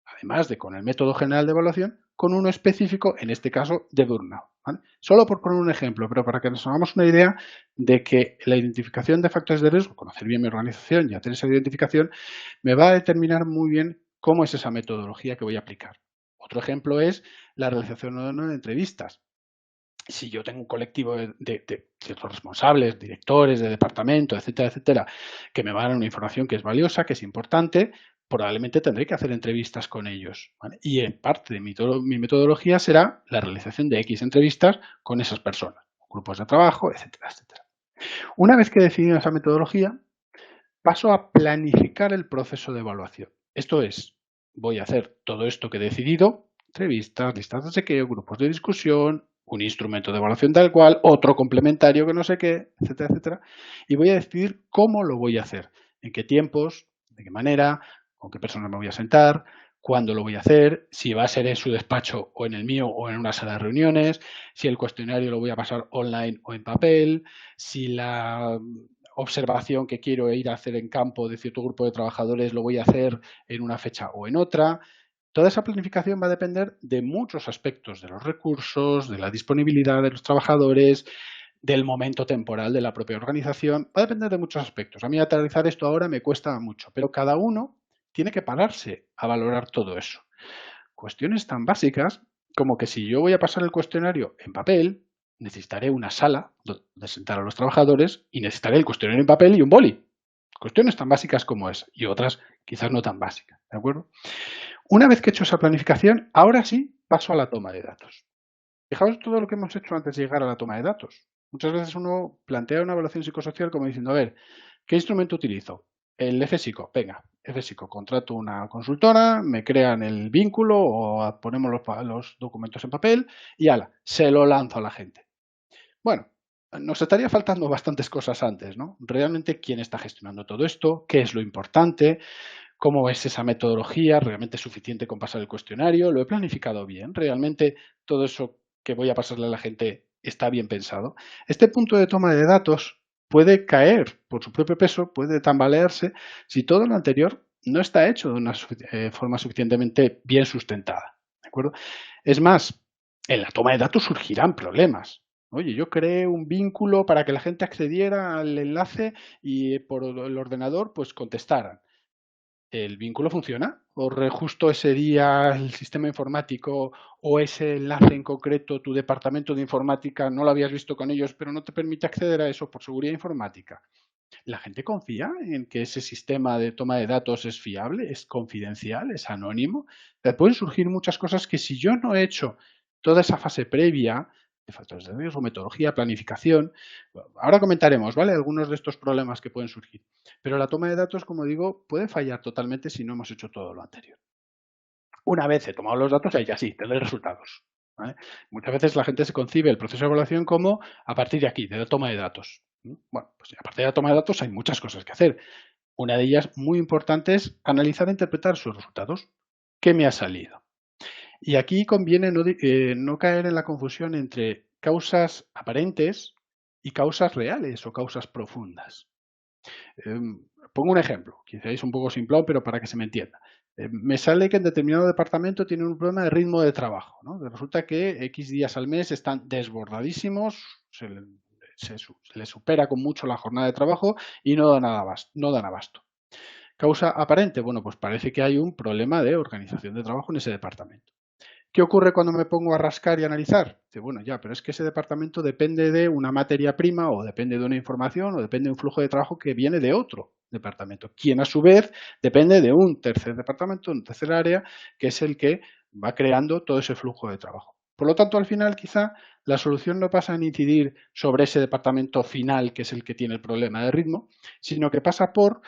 además de con el método general de evaluación, con uno específico, en este caso de burnout. ¿Vale? Solo por poner un ejemplo, pero para que nos hagamos una idea de que la identificación de factores de riesgo, conocer bien mi organización y hacer esa identificación, me va a determinar muy bien cómo es esa metodología que voy a aplicar. Otro ejemplo es la realización de entrevistas. Si yo tengo un colectivo de ciertos responsables, directores de departamento, etcétera, etcétera, que me van a dar una información que es valiosa, que es importante, probablemente tendré que hacer entrevistas con ellos. ¿Vale? Y en parte de mi metodología será la realización de X entrevistas con esas personas, grupos de trabajo, etcétera, etcétera. Una vez que he decidido esa metodología, paso a planificar el proceso de evaluación. Esto es, voy a hacer todo esto que he decidido, entrevistas, listas de chequeo, grupos de discusión, un instrumento de evaluación tal cual, otro complementario que no sé qué, etcétera, etcétera. Y voy a decidir cómo lo voy a hacer, en qué tiempos, de qué manera, con qué personas me voy a sentar, cuándo lo voy a hacer, si va a ser en su despacho o en el mío o en una sala de reuniones, si el cuestionario lo voy a pasar online o en papel, si la observación que quiero ir a hacer en campo de cierto grupo de trabajadores lo voy a hacer en una fecha o en otra. Toda esa planificación va a depender de muchos aspectos, de los recursos, de la disponibilidad de los trabajadores, del momento temporal de la propia organización. Va a depender de muchos aspectos. A mí aterrizar esto ahora me cuesta mucho, pero cada uno tiene que pararse a valorar todo eso. Cuestiones tan básicas como que si yo voy a pasar el cuestionario en papel, necesitaré una sala donde sentar a los trabajadores y necesitaré el cuestionario en papel y un boli. Cuestiones tan básicas como es y otras quizás no tan básicas, ¿de acuerdo? Una vez que he hecho esa planificación, ahora sí paso a la toma de datos. Fijaos todo lo que hemos hecho antes de llegar a la toma de datos. Muchas veces uno plantea una evaluación psicosocial como diciendo, a ver, ¿qué instrumento utilizo? El FSICO. Venga, FSICO. Contrato una consultora, me crean el vínculo o ponemos los documentos en papel y ala, se lo lanzo a la gente. Bueno, nos estaría faltando bastantes cosas antes, ¿no? Realmente quién está gestionando todo esto, qué es lo importante, cómo es esa metodología, realmente es suficiente con pasar el cuestionario, lo he planificado bien, realmente todo eso que voy a pasarle a la gente está bien pensado. Este punto de toma de datos puede caer por su propio peso, puede tambalearse si todo lo anterior no está hecho de una forma suficientemente bien sustentada. ¿De acuerdo? Es más, en la toma de datos surgirán problemas. Oye, yo creé un vínculo para que la gente accediera al enlace y por el ordenador pues contestaran. ¿El vínculo funciona? ¿O justo ese día el sistema informático o ese enlace en concreto, tu departamento de informática, no lo habías visto con ellos, pero no te permite acceder a eso por seguridad informática? ¿La gente confía en que ese sistema de toma de datos es fiable, es confidencial, es anónimo? Pueden surgir muchas cosas que si yo no he hecho toda esa fase previa de factores de riesgo, metodología, planificación, ahora comentaremos, ¿vale? Algunos de estos problemas que pueden surgir. Pero la toma de datos, como digo, puede fallar totalmente si no hemos hecho todo lo anterior. Una vez he tomado los datos, ahí ya sí, tendré resultados. ¿Vale? Muchas veces la gente se concibe el proceso de evaluación como a partir de aquí, de la toma de datos. Bueno, pues a partir de la toma de datos hay muchas cosas que hacer. Una de ellas muy importante es analizar e interpretar sus resultados. ¿Qué me ha salido? Y aquí conviene no caer en la confusión entre causas aparentes y causas reales o causas profundas. Pongo un ejemplo, quizá es un poco simplón, pero para que se me entienda. Me sale que en determinado departamento tienen un problema de ritmo de trabajo, ¿no? Resulta que X días al mes están desbordadísimos, se les supera con mucho la jornada de trabajo y no dan abasto. Causa aparente, bueno, pues parece que hay un problema de organización de trabajo en ese departamento. ¿Qué ocurre cuando me pongo a rascar y analizar? Dice, bueno, ya, pero es que ese departamento depende de una materia prima o depende de una información o depende de un flujo de trabajo que viene de otro departamento, quien a su vez depende de un tercer departamento, un tercer área, que es el que va creando todo ese flujo de trabajo. Por lo tanto, al final, quizá la solución no pasa en incidir sobre ese departamento final, que es el que tiene el problema de ritmo, sino que pasa por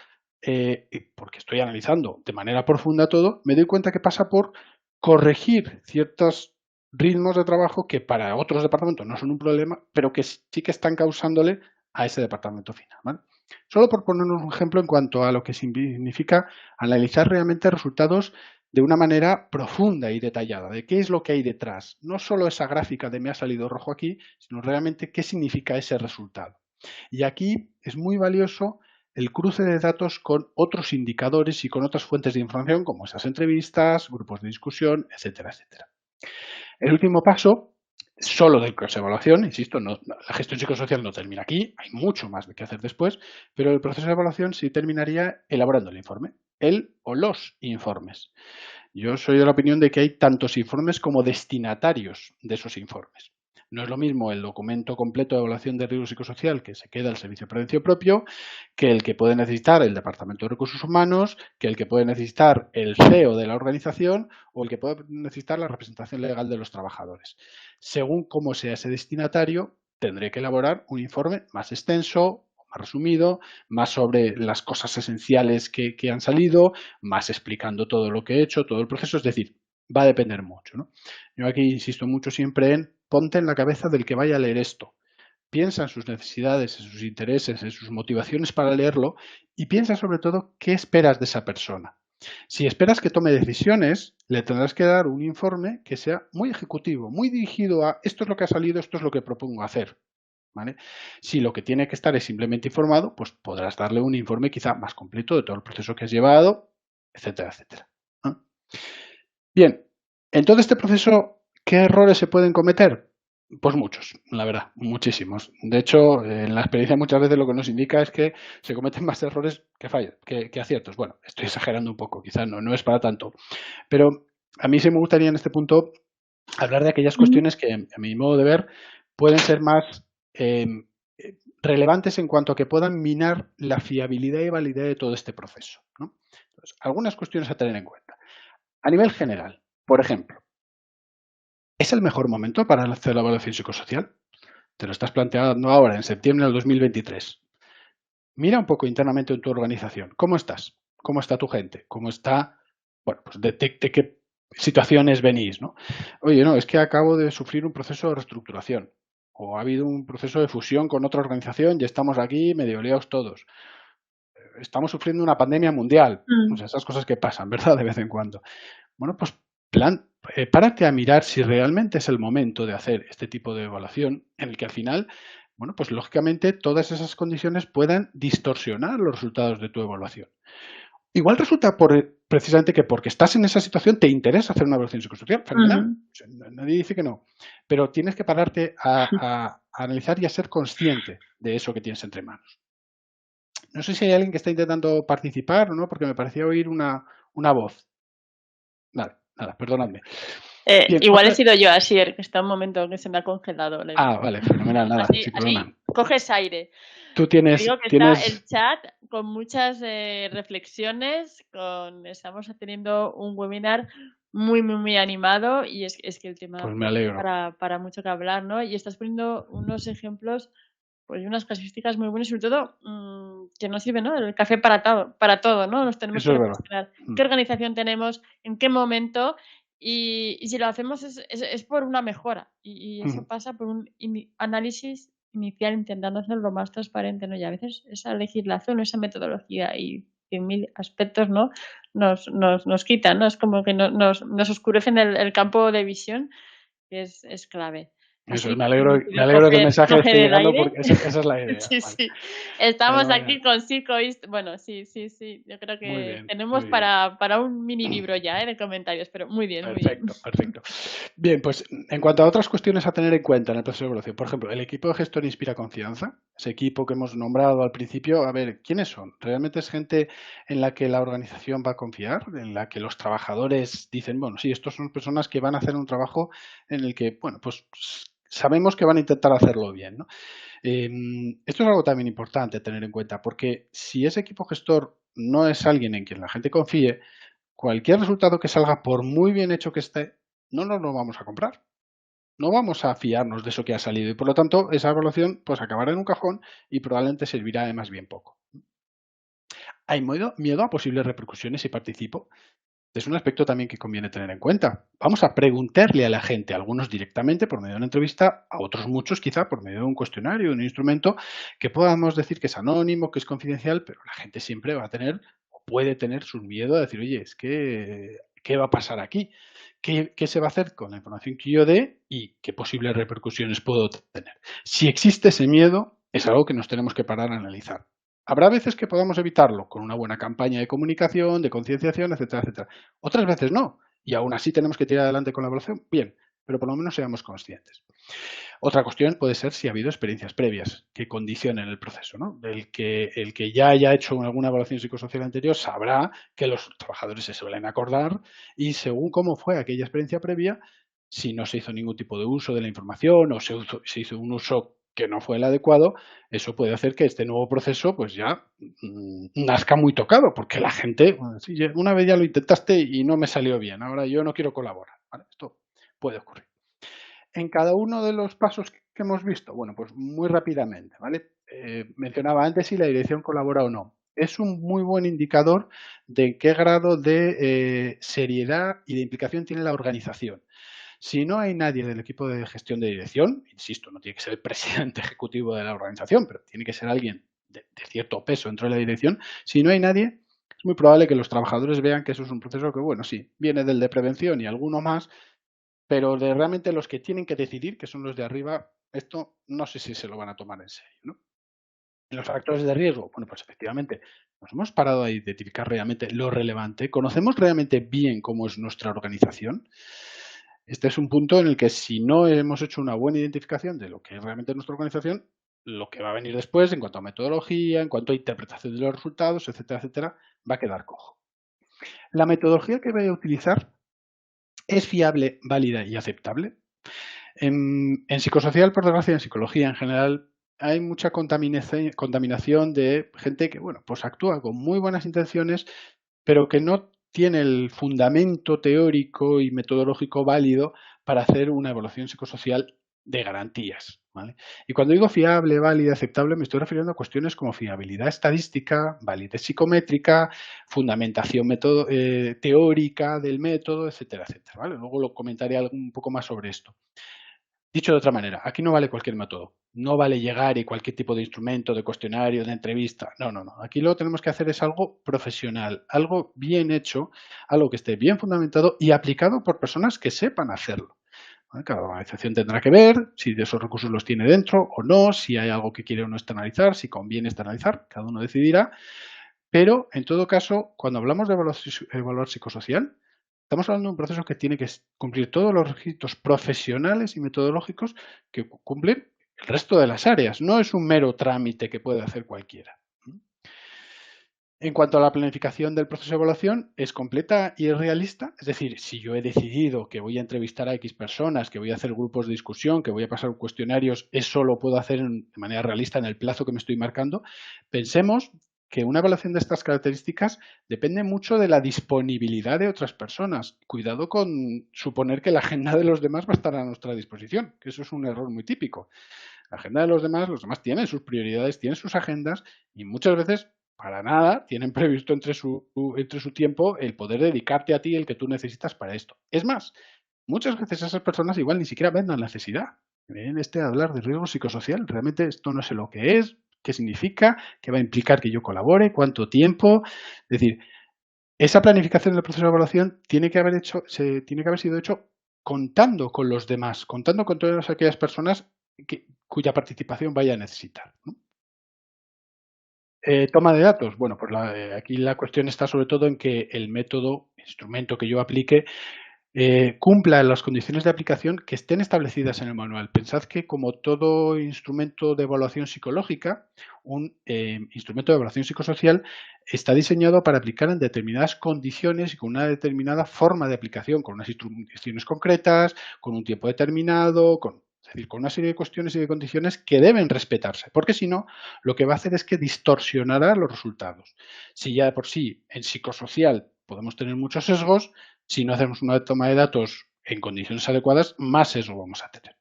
y porque estoy analizando de manera profunda todo, me doy cuenta que pasa por corregir ciertos ritmos de trabajo que para otros departamentos no son un problema, pero que sí que están causándole a ese departamento final, ¿vale? Solo por ponernos un ejemplo en cuanto a lo que significa analizar realmente resultados de una manera profunda y detallada, de qué es lo que hay detrás. No solo esa gráfica de me ha salido rojo aquí, sino realmente qué significa ese resultado. Y aquí es muy valioso el cruce de datos con otros indicadores y con otras fuentes de información, como esas entrevistas, grupos de discusión, etcétera, etcétera. El último paso, solo de evaluación, insisto, la gestión psicosocial no termina aquí, hay mucho más que hacer después, pero el proceso de evaluación sí terminaría elaborando el informe, el o los informes. Yo soy de la opinión de que hay tantos informes como destinatarios de esos informes. No es lo mismo el documento completo de evaluación de riesgo psicosocial que se queda al Servicio de Prevención propio que el que puede necesitar el Departamento de Recursos Humanos, que el que puede necesitar el CEO de la organización o el que puede necesitar la representación legal de los trabajadores. Según cómo sea ese destinatario, tendré que elaborar un informe más extenso, más resumido, más sobre las cosas esenciales que han salido, más explicando todo lo que he hecho, todo el proceso. Es decir, va a depender mucho, ¿no? Yo aquí insisto mucho siempre en ponte en la cabeza del que vaya a leer esto. Piensa en sus necesidades, en sus intereses, en sus motivaciones para leerlo y piensa sobre todo qué esperas de esa persona. Si esperas que tome decisiones, le tendrás que dar un informe que sea muy ejecutivo, muy dirigido a esto es lo que ha salido, esto es lo que propongo hacer. ¿Vale? Si lo que tiene que estar es simplemente informado, pues podrás darle un informe quizá más completo de todo el proceso que has llevado, etcétera, etcétera. ¿No? Bien, en todo este proceso, ¿qué errores se pueden cometer? Pues muchos, la verdad, muchísimos. De hecho, en la experiencia muchas veces lo que nos indica es que se cometen más errores que fallos, que aciertos. Bueno, estoy exagerando un poco, quizás no es para tanto. Pero a mí sí me gustaría en este punto hablar de aquellas cuestiones que, a mi modo de ver, pueden ser más relevantes en cuanto a que puedan minar la fiabilidad y validez de todo este proceso, ¿no? Entonces, algunas cuestiones a tener en cuenta. A nivel general, por ejemplo, ¿es el mejor momento para hacer la evaluación psicosocial? Te lo estás planteando ahora, en septiembre del 2023. Mira un poco internamente en tu organización. ¿Cómo estás? ¿Cómo está tu gente? ¿Cómo está? Bueno, pues de qué situaciones venís, ¿no? Oye, no, es que acabo de sufrir un proceso de reestructuración. O ha habido un proceso de fusión con otra organización y estamos aquí medio liados todos. Estamos sufriendo una pandemia mundial. O Mm. sea, esas cosas que pasan, ¿verdad? De vez en cuando. Bueno, pues párate a mirar si realmente es el momento de hacer este tipo de evaluación en el que al final, bueno, pues lógicamente todas esas condiciones puedan distorsionar los resultados de tu evaluación. Igual resulta precisamente que porque estás en esa situación te interesa hacer una evaluación psicosocial, fenomenal. Mm. O sea, nadie dice que no. Pero tienes que pararte a analizar y a ser consciente de eso que tienes entre manos. No sé si hay alguien que está intentando participar o no, porque me parecía oír una voz. Vale, nada, perdonadme. Bien, Igual he otra. sido yo, Asier, que está un momento que se me ha congelado la Ah, imagen. vale, fenomenal, nada, Así, sin problema. así coges aire. Tú Te tienes, digo que está tienes, el chat con muchas reflexiones, estamos teniendo un webinar muy, muy, muy animado y es que el tema pues me pues, da alegro. para mucho que hablar, ¿no? Y estás poniendo unos ejemplos, pues y unas casuísticas muy buenas, sobre todo que nos sirve, ¿no? El café para todo, ¿no? Nos tenemos Eso que es verdad. reflexionar Mm. qué organización tenemos, en qué momento y si lo hacemos es por una mejora y eso Ujú. pasa por un análisis inicial intentando hacerlo lo más transparente, ¿no? Y a veces esa legislación, esa metodología y 100.000 aspectos, ¿no? Nos quitan, ¿no? Es como que nos oscurecen el campo de visión, que es clave. Eso, Así me que alegro, si me quieres alegro que el mensaje esté coger el llegando aire. porque esa es la idea. Sí, Vale. sí. Estamos Fenomenal. aquí con Psicoist. Bueno, sí, sí, sí. Yo creo Muy que bien, tenemos muy bien. para un mini libro ya, de comentarios, pero muy bien, muy bien. Perfecto, perfecto. Bien, pues en cuanto a otras cuestiones a tener en cuenta en el proceso de evaluación, por ejemplo, el equipo de gestión inspira confianza. Ese equipo que hemos nombrado al principio, a ver, ¿quiénes son? ¿Realmente es gente en la que la organización va a confiar? ¿En la que los trabajadores dicen, bueno, sí, estos son personas que van a hacer un trabajo en el que, bueno, pues sabemos que van a intentar hacerlo bien, ¿no? Esto es algo también importante tener en cuenta, porque si ese equipo gestor no es alguien en quien la gente confíe, cualquier resultado que salga, por muy bien hecho que esté, no nos lo vamos a comprar. No vamos a fiarnos de eso que ha salido y por lo tanto esa evaluación pues acabará en un cajón y probablemente servirá de más bien poco. Hay miedo a posibles repercusiones si participo. Es un aspecto también que conviene tener en cuenta. Vamos a preguntarle a la gente, a algunos directamente por medio de una entrevista, a otros muchos quizá por medio de un cuestionario, de un instrumento que podamos decir que es anónimo, que es confidencial, pero la gente siempre va a tener o puede tener su miedo a decir, oye, es que, ¿qué va a pasar aquí? ¿Qué se va a hacer con la información que yo dé y qué posibles repercusiones puedo tener? Si existe ese miedo, es algo que nos tenemos que parar a analizar. Habrá veces que podamos evitarlo con una buena campaña de comunicación, de concienciación, etcétera, etcétera. Otras veces no. Y aún así tenemos que tirar adelante con la evaluación. Bien, pero por lo menos seamos conscientes. Otra cuestión puede ser si ha habido experiencias previas que condicionen el proceso, ¿no? El que ya haya hecho alguna evaluación psicosocial anterior sabrá que los trabajadores se suelen acordar y según cómo fue aquella experiencia previa, si no se hizo ningún tipo de uso de la información o se hizo un uso que no fue el adecuado, eso puede hacer que este nuevo proceso pues ya nazca muy tocado, porque la gente, bueno, sí, una vez ya lo intentaste y no me salió bien, ahora yo no quiero colaborar. ¿Vale? Esto puede ocurrir. En cada uno de los pasos que hemos visto, bueno, pues muy rápidamente, ¿vale? Mencionaba antes si la dirección colabora o no. Es un muy buen indicador de qué grado de seriedad y de implicación tiene la organización. Si no hay nadie del equipo de gestión de dirección, insisto, no tiene que ser el presidente ejecutivo de la organización, pero tiene que ser alguien de cierto peso dentro de la dirección, si no hay nadie, es muy probable que los trabajadores vean que eso es un proceso que, bueno, sí, viene del de prevención y alguno más, pero de realmente los que tienen que decidir, que son los de arriba, esto no sé si se lo van a tomar en serio, ¿no? En los factores de riesgo, bueno, pues efectivamente, nos hemos parado a identificar realmente lo relevante, conocemos realmente bien cómo es nuestra organización. Este es un punto en el que si no hemos hecho una buena identificación de lo que es realmente nuestra organización, lo que va a venir después en cuanto a metodología, en cuanto a interpretación de los resultados, etcétera, etcétera, va a quedar cojo. La metodología que voy a utilizar es fiable, válida y aceptable. En psicosocial, por desgracia, en psicología en general, hay mucha contaminación de gente que, bueno, pues actúa con muy buenas intenciones, pero que no tiene el fundamento teórico y metodológico válido para hacer una evaluación psicosocial de garantías. ¿Vale? Y cuando digo fiable, válida, aceptable, me estoy refiriendo a cuestiones como fiabilidad estadística, validez psicométrica, fundamentación teórica del método, etcétera, etcétera. ¿Vale? Luego lo comentaré un poco más sobre esto. Dicho de otra manera, aquí no vale cualquier método. No vale llegar y cualquier tipo de instrumento, de cuestionario, de entrevista. No, no, no. Aquí lo que tenemos que hacer es algo profesional, algo bien hecho, algo que esté bien fundamentado y aplicado por personas que sepan hacerlo. ¿Vale? Cada organización tendrá que ver si de esos recursos los tiene dentro o no, si hay algo que quiere o no externalizar, si conviene externalizar, cada uno decidirá. Pero, en todo caso, cuando hablamos de evaluar psicosocial, estamos hablando de un proceso que tiene que cumplir todos los requisitos profesionales y metodológicos que cumplen el resto de las áreas. No es un mero trámite que puede hacer cualquiera. En cuanto a la planificación del proceso de evaluación, es completa y es realista. Es decir, si yo he decidido que voy a entrevistar a X personas, que voy a hacer grupos de discusión, que voy a pasar cuestionarios, eso lo puedo hacer de manera realista en el plazo que me estoy marcando. Pensemos que una evaluación de estas características depende mucho de la disponibilidad de otras personas. Cuidado con suponer que la agenda de los demás va a estar a nuestra disposición, que eso es un error muy típico. La agenda de los demás tienen sus prioridades, tienen sus agendas y muchas veces para nada tienen previsto entre su tiempo el poder dedicarte a ti el que tú necesitas para esto. Es más, muchas veces esas personas igual ni siquiera ven la necesidad. Ven hablar de riesgo psicosocial, realmente esto no sé lo que es, qué significa, qué va a implicar que yo colabore, cuánto tiempo. Es decir, esa planificación del proceso de evaluación tiene que haber sido hecho contando con los demás, contando con todas aquellas personas cuya participación vaya a necesitar, ¿no? Toma de datos. Bueno, pues aquí la cuestión está sobre todo en que el instrumento que yo aplique, cumpla las condiciones de aplicación que estén establecidas en el manual. Pensad que como todo instrumento de evaluación psicológica, un instrumento de evaluación psicosocial está diseñado para aplicar en determinadas condiciones y con una determinada forma de aplicación, con unas instrucciones concretas, con un tiempo determinado, es decir, con una serie de cuestiones y de condiciones que deben respetarse, porque si no, lo que va a hacer es que distorsionará los resultados. Si ya de por sí en psicosocial podemos tener muchos sesgos, si no hacemos una toma de datos en condiciones adecuadas, más sesgo vamos a tener.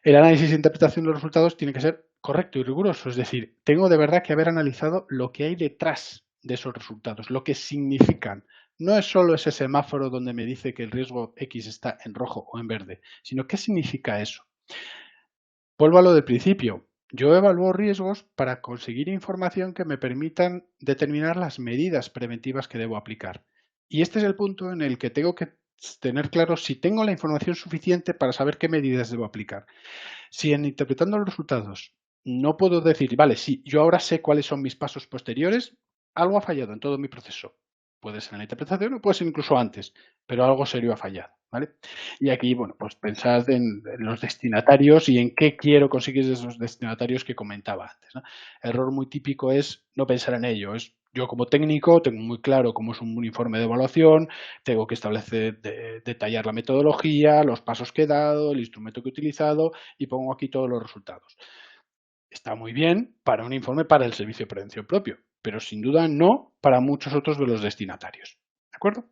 El análisis e interpretación de los resultados tiene que ser correcto y riguroso, es decir, tengo de verdad que haber analizado lo que hay detrás de esos resultados, lo que significan. No es solo ese semáforo donde me dice que el riesgo X está en rojo o en verde, sino qué significa eso. Vuelvo a lo del principio. Yo evalúo riesgos para conseguir información que me permitan determinar las medidas preventivas que debo aplicar. Y este es el punto en el que tengo que tener claro si tengo la información suficiente para saber qué medidas debo aplicar. Si en interpretando los resultados no puedo decir, vale, sí, yo ahora sé cuáles son mis pasos posteriores, algo ha fallado en todo mi proceso. Puede ser en la interpretación o puede ser incluso antes, pero algo serio ha fallado, ¿vale? Y aquí, bueno, pues pensad en los destinatarios y en qué quiero conseguir de esos destinatarios que comentaba antes, ¿no? Error muy típico es no pensar en ello. Es yo como técnico tengo muy claro cómo es un informe de evaluación, tengo que establecer, detallar la metodología, los pasos que he dado, el instrumento que he utilizado y pongo aquí todos los resultados. Está muy bien para un informe para el servicio de prevención propio, pero sin duda no para muchos otros de los destinatarios. ¿De acuerdo?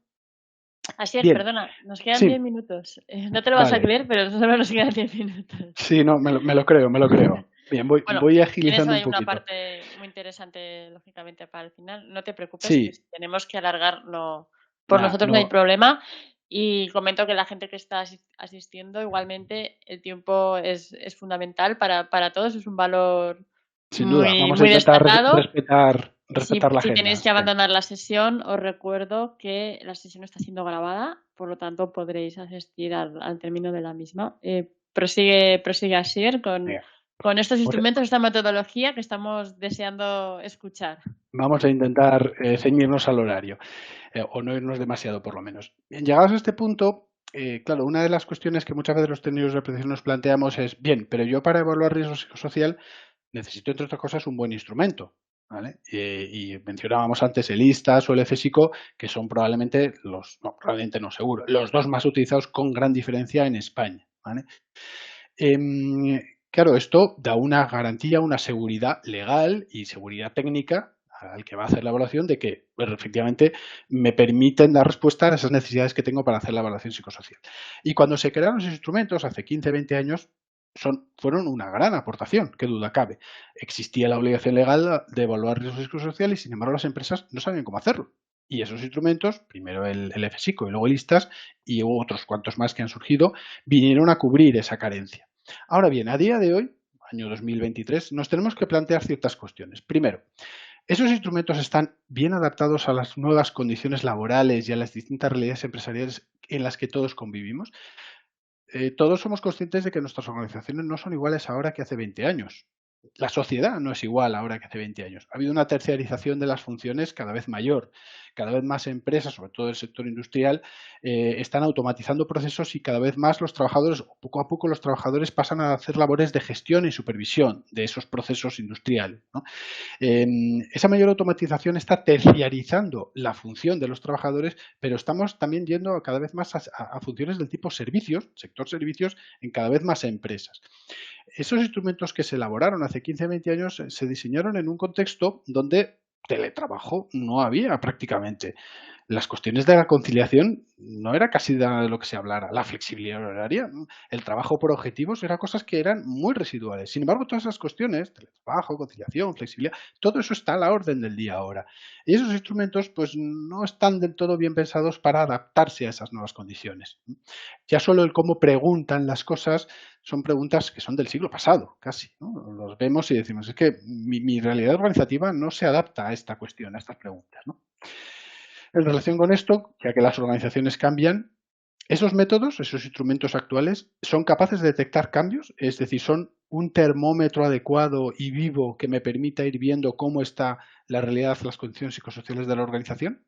Así es, Bien, perdona, nos quedan 10 sí, minutos. No te lo vas a vale. creer, pero solo nos quedan 10 minutos. Sí, no, me lo creo, me lo creo. Bien, Bueno, voy tienes agilizando un ahí una poquito. parte muy interesante, lógicamente, para el final. No te preocupes, que Sí, si tenemos que alargar, no, por nada, nosotros no hay no, problema. Y comento que la gente que está asistiendo, igualmente, el tiempo es fundamental para todos, es un valor sin duda. muy, Vamos a muy intentar destacado. respetar la Si tenéis agenda. que Sí. abandonar la sesión, os recuerdo que la sesión está siendo grabada, por lo tanto podréis asistir al término de la misma. Prosigue Asier Venga, con estos pues instrumentos, esta metodología que estamos deseando escuchar. vamos a intentar ceñirnos al horario. O no irnos demasiado por lo menos. Bien, llegados a este punto, claro, una de las cuestiones que muchas veces los técnicos de prevención nos planteamos es, bien, pero yo para evaluar riesgo psicosocial necesito, entre otras cosas, un buen instrumento. ¿Vale? Y mencionábamos antes el ISTAS o el FSICO, que son probablemente probablemente no, seguro, los dos más utilizados con gran diferencia en España. ¿Vale? Claro, esto da una garantía, una seguridad legal y seguridad técnica al que va a hacer la evaluación de que pues, efectivamente me permiten dar respuesta a esas necesidades que tengo para hacer la evaluación psicosocial. Y cuando se crearon los instrumentos hace 15, 20 años, fueron una gran aportación, qué duda cabe. Existía la obligación legal de evaluar riesgos psicosociales y sin embargo las empresas no sabían cómo hacerlo. Y esos instrumentos, primero el FSICO y luego el ISTAS y otros cuantos más que han surgido, vinieron a cubrir esa carencia. Ahora bien, a día de hoy, año 2023, nos tenemos que plantear ciertas cuestiones. Primero, ¿esos instrumentos están bien adaptados a las nuevas condiciones laborales y a las distintas realidades empresariales en las que todos convivimos? Todos somos conscientes de que nuestras organizaciones no son iguales ahora que hace 20 años. La sociedad no es igual ahora que hace 20 años. Ha habido una terciarización de las funciones cada vez mayor. Cada vez más empresas, sobre todo el sector industrial, están automatizando procesos y cada vez más los trabajadores, o poco a poco los trabajadores pasan a hacer labores de gestión y supervisión de esos procesos industriales, ¿no? Esa mayor automatización está terciarizando la función de los trabajadores, pero estamos también yendo cada vez más a funciones del tipo servicios, sector servicios, en cada vez más empresas. Esos instrumentos que se elaboraron hace 15, 20 años se diseñaron en un contexto donde teletrabajo no había prácticamente. Las cuestiones de la conciliación no era casi nada de lo que se hablara. La flexibilidad horaria, el trabajo por objetivos, eran cosas que eran muy residuales. Sin embargo, todas esas cuestiones, teletrabajo, conciliación, flexibilidad, todo eso está a la orden del día ahora. Y esos instrumentos, pues, no están del todo bien pensados para adaptarse a esas nuevas condiciones. Ya solo el cómo preguntan las cosas son preguntas que son del siglo pasado, casi, ¿no? Los vemos y decimos, es que mi realidad organizativa no se adapta a esta cuestión, a estas preguntas, ¿no? En relación con esto, ya que las organizaciones cambian, esos métodos, esos instrumentos actuales, son capaces de detectar cambios, es decir, son un termómetro adecuado y vivo que me permita ir viendo cómo está la realidad, las condiciones psicosociales de la organización.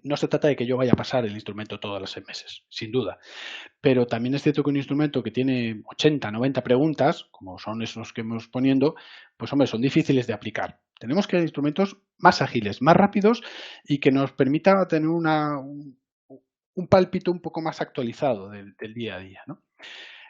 No se trata de que yo vaya a pasar el instrumento todos los 6 meses, sin duda, pero también es cierto que un instrumento que tiene 80, 90 preguntas, como son esos que hemos poniendo, pues hombre, son difíciles de aplicar. Tenemos que crear instrumentos más ágiles, más rápidos y que nos permita tener un pálpito un poco más actualizado del día a día, ¿no?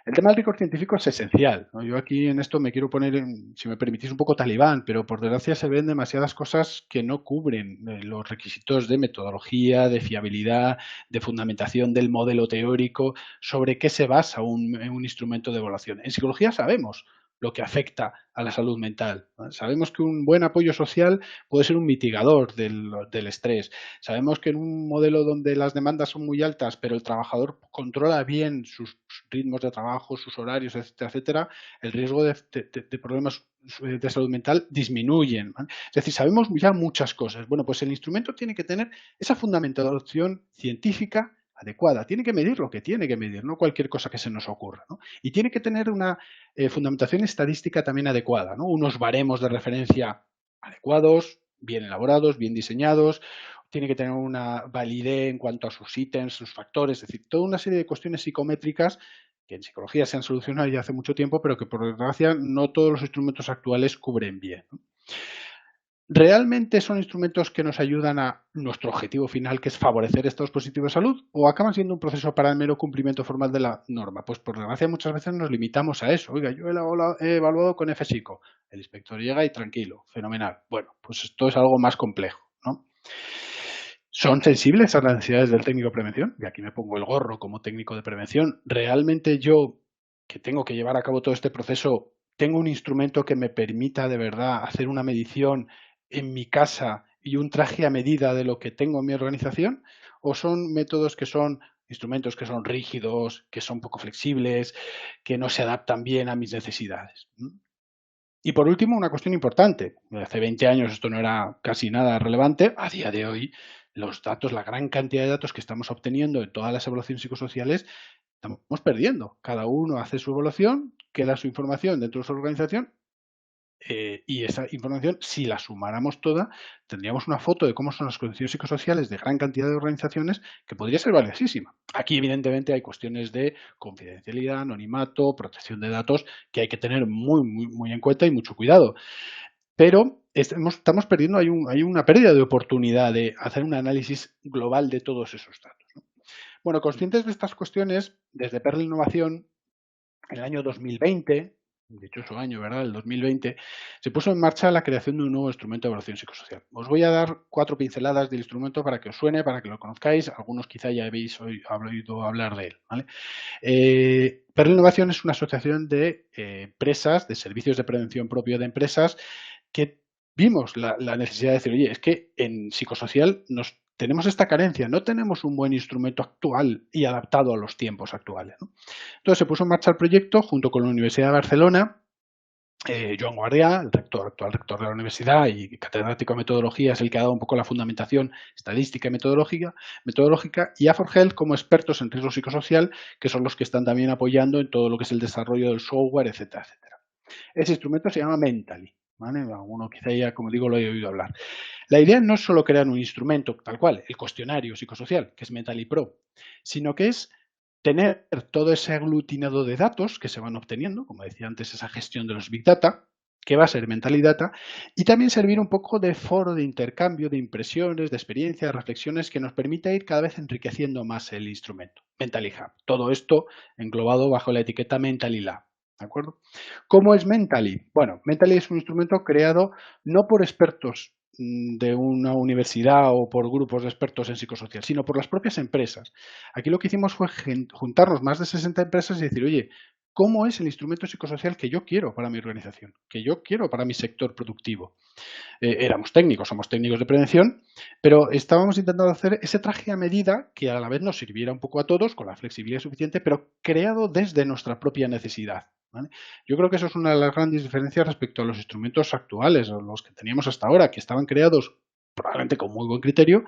El tema del rigor científico es esencial, ¿no? Yo aquí en esto me quiero poner, si me permitís, un poco talibán, pero por desgracia se ven demasiadas cosas que no cubren los requisitos de metodología, de fiabilidad, de fundamentación del modelo teórico, sobre qué se basa un instrumento de evaluación. En psicología sabemos lo que afecta a la salud mental, ¿vale? Sabemos que un buen apoyo social puede ser un mitigador del estrés. Sabemos que en un modelo donde las demandas son muy altas, pero el trabajador controla bien sus ritmos de trabajo, sus horarios, etcétera, etcétera, el riesgo de problemas de salud mental disminuyen, ¿vale? Es decir, sabemos ya muchas cosas. Bueno, pues el instrumento tiene que tener esa fundamentación científica adecuada. Tiene que medir lo que tiene que medir, no cualquier cosa que se nos ocurra, ¿no? Y tiene que tener una fundamentación estadística también adecuada, ¿no? Unos baremos de referencia adecuados, bien elaborados, bien diseñados. Tiene que tener una validez en cuanto a sus ítems, sus factores, es decir, toda una serie de cuestiones psicométricas que en psicología se han solucionado ya hace mucho tiempo, pero que por desgracia no todos los instrumentos actuales cubren bien, ¿no? ¿Realmente son instrumentos que nos ayudan a nuestro objetivo final, que es favorecer estados positivos de salud, o acaban siendo un proceso para el mero cumplimiento formal de la norma? Pues por desgracia muchas veces nos limitamos a eso. Oiga, yo he evaluado con FSICO. El inspector llega y tranquilo, fenomenal. Bueno, pues esto es algo más complejo, ¿no? ¿Son sensibles a las necesidades del técnico de prevención? Y aquí me pongo el gorro como técnico de prevención. ¿Realmente yo, que tengo que llevar a cabo todo este proceso, tengo un instrumento que me permita de verdad hacer una medición en mi casa y un traje a medida de lo que tengo en mi organización? ¿O son métodos que son instrumentos que son rígidos, que son poco flexibles, que no se adaptan bien a mis necesidades? Y por último, una cuestión importante. Hace 20 años esto no era casi nada relevante. A día de hoy, los datos, la gran cantidad de datos que estamos obteniendo en todas las evaluaciones psicosociales, estamos perdiendo. Cada uno hace su evaluación, queda su información dentro de su organización y esa información, si la sumáramos toda, tendríamos una foto de cómo son las condiciones psicosociales de gran cantidad de organizaciones que podría ser valiosísima. Aquí, evidentemente, hay cuestiones de confidencialidad, anonimato, protección de datos que hay que tener muy en cuenta y mucho cuidado. Pero estamos perdiendo, hay una pérdida de oportunidad de hacer un análisis global de todos esos datos, ¿no? Bueno, conscientes de estas cuestiones, desde Perla Innovación, en el año 2020, dichoso año, ¿verdad? El 2020, se puso en marcha la creación de un nuevo instrumento de evaluación psicosocial. Os voy a dar 4 pinceladas del instrumento para que os suene, para que lo conozcáis. Algunos quizá ya habéis oído hablar de él, ¿vale? Perla Innovación es una asociación de empresas, de servicios de prevención propio de empresas, que vimos la necesidad de decir, oye, es que en psicosocial tenemos esta carencia, no tenemos un buen instrumento actual y adaptado a los tiempos actuales, ¿no? Entonces se puso en marcha el proyecto junto con la Universidad de Barcelona. Joan Guardià, el actual rector de la universidad y catedrático de metodología, es el que ha dado un poco la fundamentación estadística y metodológica, y A4Health como expertos en riesgo psicosocial, que son los que están también apoyando en todo lo que es el desarrollo del software, etcétera, etcétera. Ese instrumento se llama Mentally, ¿vale? Alguno quizá ya, como digo, lo haya oído hablar. La idea no es solo crear un instrumento tal cual, el cuestionario psicosocial, que es Mentally Pro, sino que es tener todo ese aglutinado de datos que se van obteniendo, como decía antes, esa gestión de los Big Data, que va a ser Mentally Data, y también servir un poco de foro de intercambio de impresiones, de experiencias, de reflexiones que nos permita ir cada vez enriqueciendo más el instrumento. Mentally Hub. Todo esto englobado bajo la etiqueta Mentally Lab. ¿De acuerdo? ¿Cómo es Mentally? Bueno, Mentally es un instrumento creado no por expertos de una universidad o por grupos de expertos en psicosocial, sino por las propias empresas. Aquí lo que hicimos fue juntarnos más de 60 empresas y decir, oye, ¿cómo es el instrumento psicosocial que yo quiero para mi organización, que yo quiero para mi sector productivo? Éramos técnicos, somos técnicos de prevención, pero estábamos intentando hacer ese traje a medida que a la vez nos sirviera un poco a todos, con la flexibilidad suficiente, pero creado desde nuestra propia necesidad, ¿vale? Yo creo que eso es una de las grandes diferencias respecto a los instrumentos actuales, o los que teníamos hasta ahora, que estaban creados probablemente con muy buen criterio,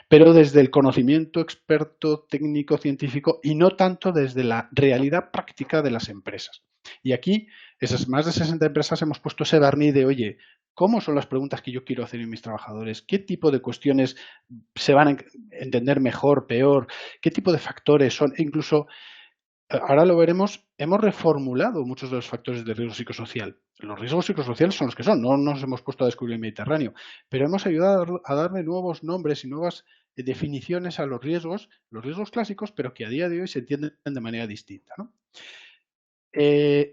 pero desde el conocimiento experto, técnico, científico y no tanto desde la realidad práctica de las empresas. Y aquí, esas más de 60 empresas hemos puesto ese barniz de, oye, ¿cómo son las preguntas que yo quiero hacer en mis trabajadores? ¿Qué tipo de cuestiones se van a entender mejor, peor? ¿Qué tipo de factores son? E incluso, ahora lo veremos, hemos reformulado muchos de los factores de riesgo psicosocial. Los riesgos psicosociales son los que son, no nos hemos puesto a descubrir el Mediterráneo, pero hemos ayudado a darle nuevos nombres y nuevas definiciones a los riesgos clásicos, pero que a día de hoy se entienden de manera distinta, ¿no?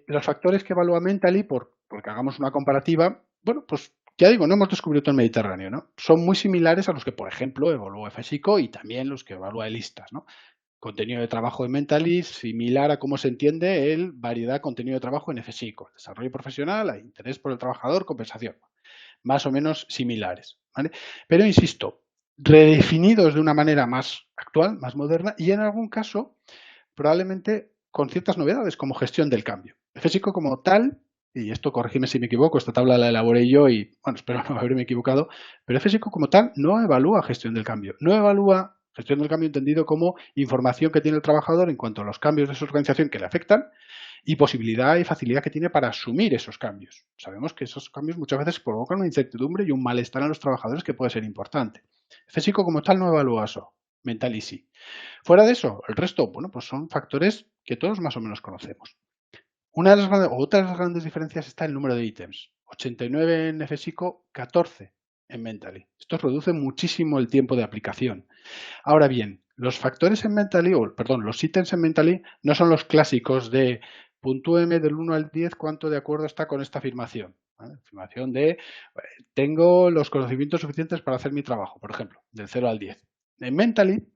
Los factores que evalúa Mentally, porque hagamos una comparativa, bueno, pues ya digo, no hemos descubierto el Mediterráneo, ¿no? Son muy similares a los que, por ejemplo, evalúa FSICO y también los que evalúa ELISTAS, ¿no? Contenido de trabajo en Mentally similar a cómo se entiende el variedad contenido de trabajo en FSICO. Desarrollo profesional, interés por el trabajador, compensación. Más o menos similares, ¿vale? Pero insisto, redefinidos de una manera más actual, más moderna y en algún caso probablemente con ciertas novedades como gestión del cambio. El FSICO como tal, y esto corrígeme si me equivoco, esta tabla la elaboré yo y bueno, espero no haberme equivocado, pero el FSICO como tal no evalúa gestión del cambio, no evalúa gestión del cambio entendido como información que tiene el trabajador en cuanto a los cambios de su organización que le afectan y posibilidad y facilidad que tiene para asumir esos cambios. Sabemos que esos cambios muchas veces provocan una incertidumbre y un malestar en los trabajadores que puede ser importante. El FSICO como tal no evalúa eso, Mentally sí. Fuera de eso, el resto, bueno, pues son factores que todos más o menos conocemos. Una de las otras grandes diferencias está el número de ítems. 89 en FSICO, 14 en Mentally. Esto reduce muchísimo el tiempo de aplicación. Ahora bien, los factores en Mentally, los ítems en Mentally no son los clásicos de puntúeme del 1 al 10 cuánto de acuerdo está con esta afirmación. ¿Vale? Afirmación de tengo los conocimientos suficientes para hacer mi trabajo, por ejemplo, del 0 al 10. En Mentally,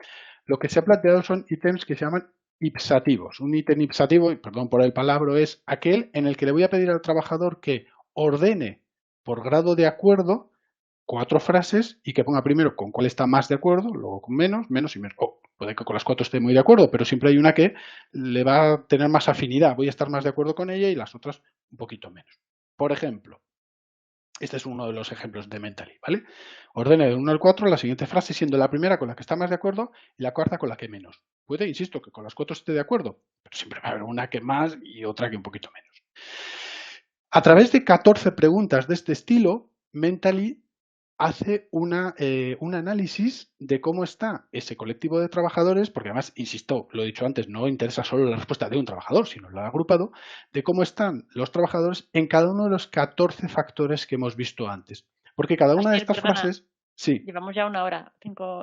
lo que se ha planteado son ítems que se llaman ipsativos. Un ítem ipsativo, y perdón por el palabra, es aquel en el que le voy a pedir al trabajador que ordene por grado de acuerdo 4 frases y que ponga primero con cuál está más de acuerdo, luego con menos, menos y menos. O puede que con las 4 esté muy de acuerdo, pero siempre hay una que le va a tener más afinidad. Voy a estar más de acuerdo con ella y las otras un poquito menos. Por ejemplo, este es uno de los ejemplos de Mentally, ¿vale? Ordene del 1 al 4 la siguiente frase siendo la primera con la que está más de acuerdo y la cuarta con la que menos. Puede, insisto, que con las 4 esté de acuerdo, pero siempre va a haber una que más y otra que un poquito menos. A través de 14 preguntas de este estilo, Mentally hace un análisis de cómo está ese colectivo de trabajadores, porque además, insisto, lo he dicho antes, no interesa solo la respuesta de un trabajador, sino lo ha agrupado, de cómo están los trabajadores en cada uno de los 14 factores que hemos visto antes. Porque cada una de Asier, estas perdona, frases, sí, llevamos ya una hora,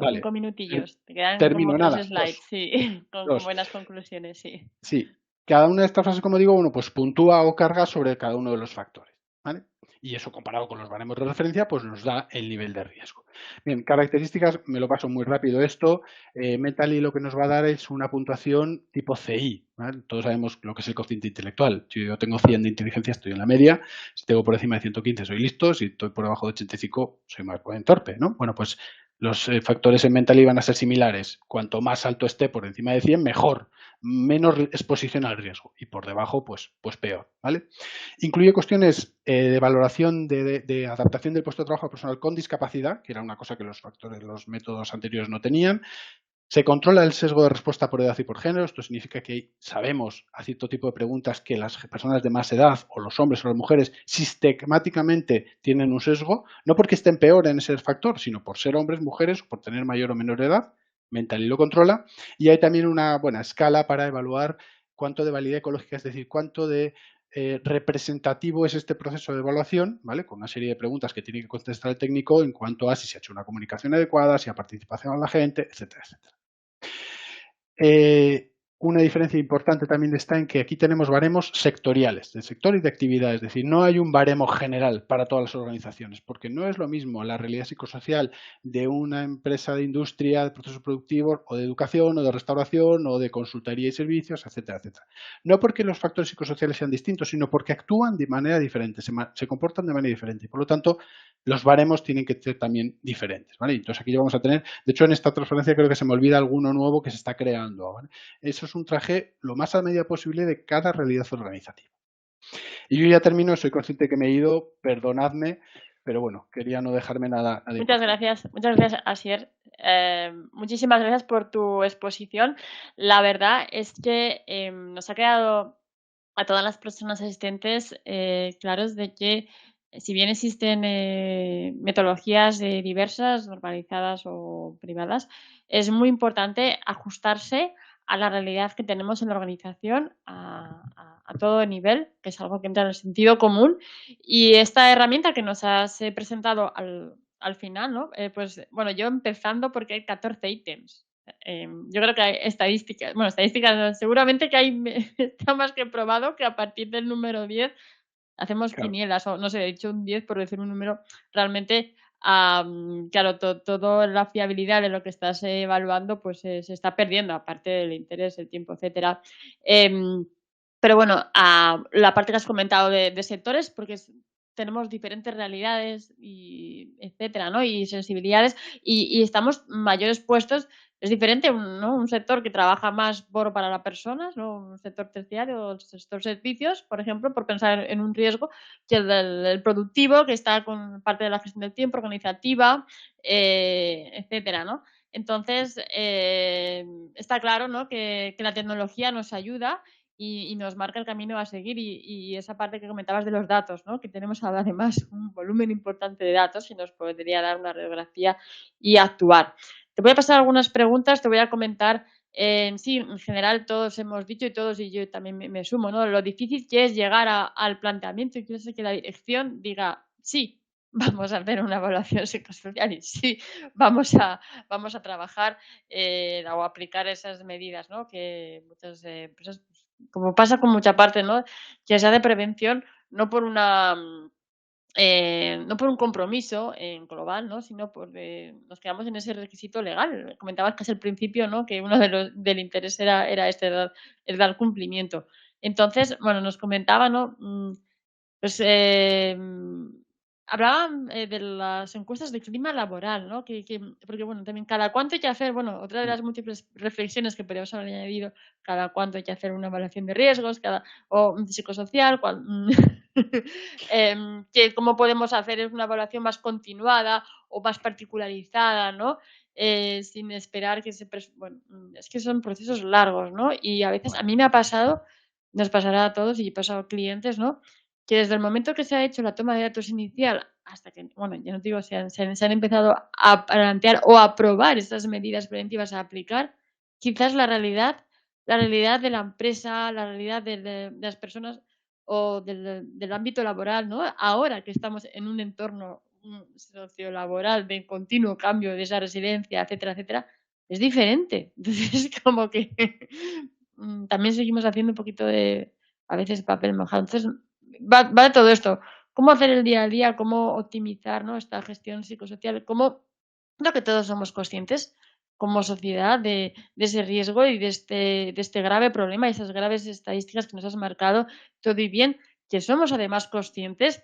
vale, cinco minutillos. Te quedan como termino, dos nada, slides, sí, con dos. buenas conclusiones, sí. Sí, cada una de estas frases, como digo, uno pues puntúa o carga sobre cada uno de los factores, ¿vale? Y eso comparado con los baremos de referencia, pues nos da el nivel de riesgo. Bien, características, me lo paso muy rápido esto. Mentally lo que nos va a dar es una puntuación tipo CI, ¿vale? Todos sabemos lo que es el cociente intelectual. Si yo tengo 100 de inteligencia, estoy en la media. Si tengo por encima de 115, soy listo. Si estoy por debajo de 85, soy más buen torpe, ¿no? Bueno, pues los factores en Mentally van a ser similares. Cuanto más alto esté por encima de 100, mejor, menos exposición al riesgo y por debajo, pues peor, ¿vale? Incluye cuestiones de valoración de adaptación del puesto de trabajo a personal con discapacidad, que era una cosa que los métodos anteriores no tenían. Se controla el sesgo de respuesta por edad y por género. Esto significa que sabemos a cierto tipo de preguntas que las personas de más edad o los hombres o las mujeres sistemáticamente tienen un sesgo, no porque estén peor en ese factor, sino por ser hombres, mujeres o por tener mayor o menor edad. Mentally lo controla. Y hay también una buena escala para evaluar cuánto de validez ecológica, es decir, cuánto de representativo es este proceso de evaluación, ¿vale? Con una serie de preguntas que tiene que contestar el técnico en cuanto a si se ha hecho una comunicación adecuada, si ha participación a la gente, etcétera, etcétera. Una diferencia importante también está en que aquí tenemos baremos sectoriales, de sector y de actividad, es decir, no hay un baremo general para todas las organizaciones, porque no es lo mismo la realidad psicosocial de una empresa de industria, de procesos productivos, o de educación, o de restauración, o de consultoría y servicios, etcétera, etcétera. No porque los factores psicosociales sean distintos, sino porque actúan de manera diferente, se comportan de manera diferente, y por lo tanto, los baremos tienen que ser también diferentes, ¿vale? Entonces aquí vamos a tener, de hecho en esta transferencia creo que se me olvida alguno nuevo que se está creando, ¿vale? Eso es un traje lo más a medida posible de cada realidad organizativa. Y yo ya termino, soy consciente que me he ido, perdonadme, pero bueno, quería no dejarme nada importante. Muchas gracias, Asier. Muchísimas gracias por tu exposición. La verdad es que nos ha quedado a todas las personas asistentes claros de que si bien existen metodologías diversas, organizadas o privadas, es muy importante ajustarse a la realidad que tenemos en la organización a todo nivel, que es algo que entra en el sentido común. Y esta herramienta que nos has presentado al final, ¿no? Pues bueno, yo empezando porque hay 14 ítems. Yo creo que hay estadísticas, bueno, estadísticas no, seguramente que hay, está más que probado que a partir del número 10 hacemos Claro, quinielas o no sé, he dicho un 10 por decir un número, realmente claro, toda la fiabilidad de lo que estás evaluando, pues se está perdiendo, aparte del interés, el tiempo, etcétera. Em, pero bueno, la parte que has comentado de sectores, porque tenemos diferentes realidades y etcétera, ¿no? Y sensibilidades y estamos mayores puestos. Es diferente ¿no? Un sector que trabaja más para las personas, ¿no? Un sector terciario o el sector servicios, por ejemplo, por pensar en un riesgo, que el productivo, que está con parte de la gestión del tiempo, organizativa, etcétera, ¿no? Entonces, está claro, ¿no? Que la tecnología nos ayuda y nos marca el camino a seguir y esa parte que comentabas de los datos, ¿no? Que tenemos ahora además un volumen importante de datos y nos podría dar una radiografía y actuar. Te voy a pasar algunas preguntas, te voy a comentar sí, en general todos hemos dicho y todos, y yo también me sumo, ¿no? Lo difícil que es llegar al planteamiento y que la dirección diga, sí, vamos a hacer una evaluación psicosocial y sí, vamos a trabajar o aplicar esas medidas, ¿no? Que muchas empresas, pues, como pasa con mucha parte, ¿no? Que sea de prevención, no por no por un compromiso en global, ¿no? Sino porque nos quedamos en ese requisito legal. Comentabas que es el principio, ¿no? Que uno de los del interés era este, el dar cumplimiento. Entonces, bueno, nos comentaba, ¿no? Pues, hablaban, de las encuestas de clima laboral, ¿no? Porque, bueno, también cada cuánto hay que hacer, bueno, otra de Mm. las múltiples reflexiones que podríamos haber añadido, cada cuánto hay que hacer una evaluación de riesgos, o psicosocial, que cómo podemos hacer una evaluación más continuada o más particularizada, ¿no? Sin esperar que bueno, es que son procesos largos, ¿no? Y a veces a Bueno, mí me ha pasado, nos pasará a todos y he pasado a clientes, ¿no? Que desde el momento que se ha hecho la toma de datos inicial hasta que, bueno, ya no digo, se han empezado a plantear o a probar estas medidas preventivas a aplicar, quizás la realidad de la empresa, la realidad de las personas o del ámbito laboral, ¿no? Ahora que estamos en un entorno sociolaboral de continuo cambio de esa resiliencia, etcétera, etcétera, es diferente. Entonces, como que también seguimos haciendo un poquito de, a veces, papel mojado. Entonces, va de todo esto. Cómo hacer el día a día, cómo optimizar, ¿no? Esta gestión psicosocial, cómo creo que todos somos conscientes como sociedad de ese riesgo y de este grave problema y esas graves estadísticas que nos has marcado todo y bien, que somos además conscientes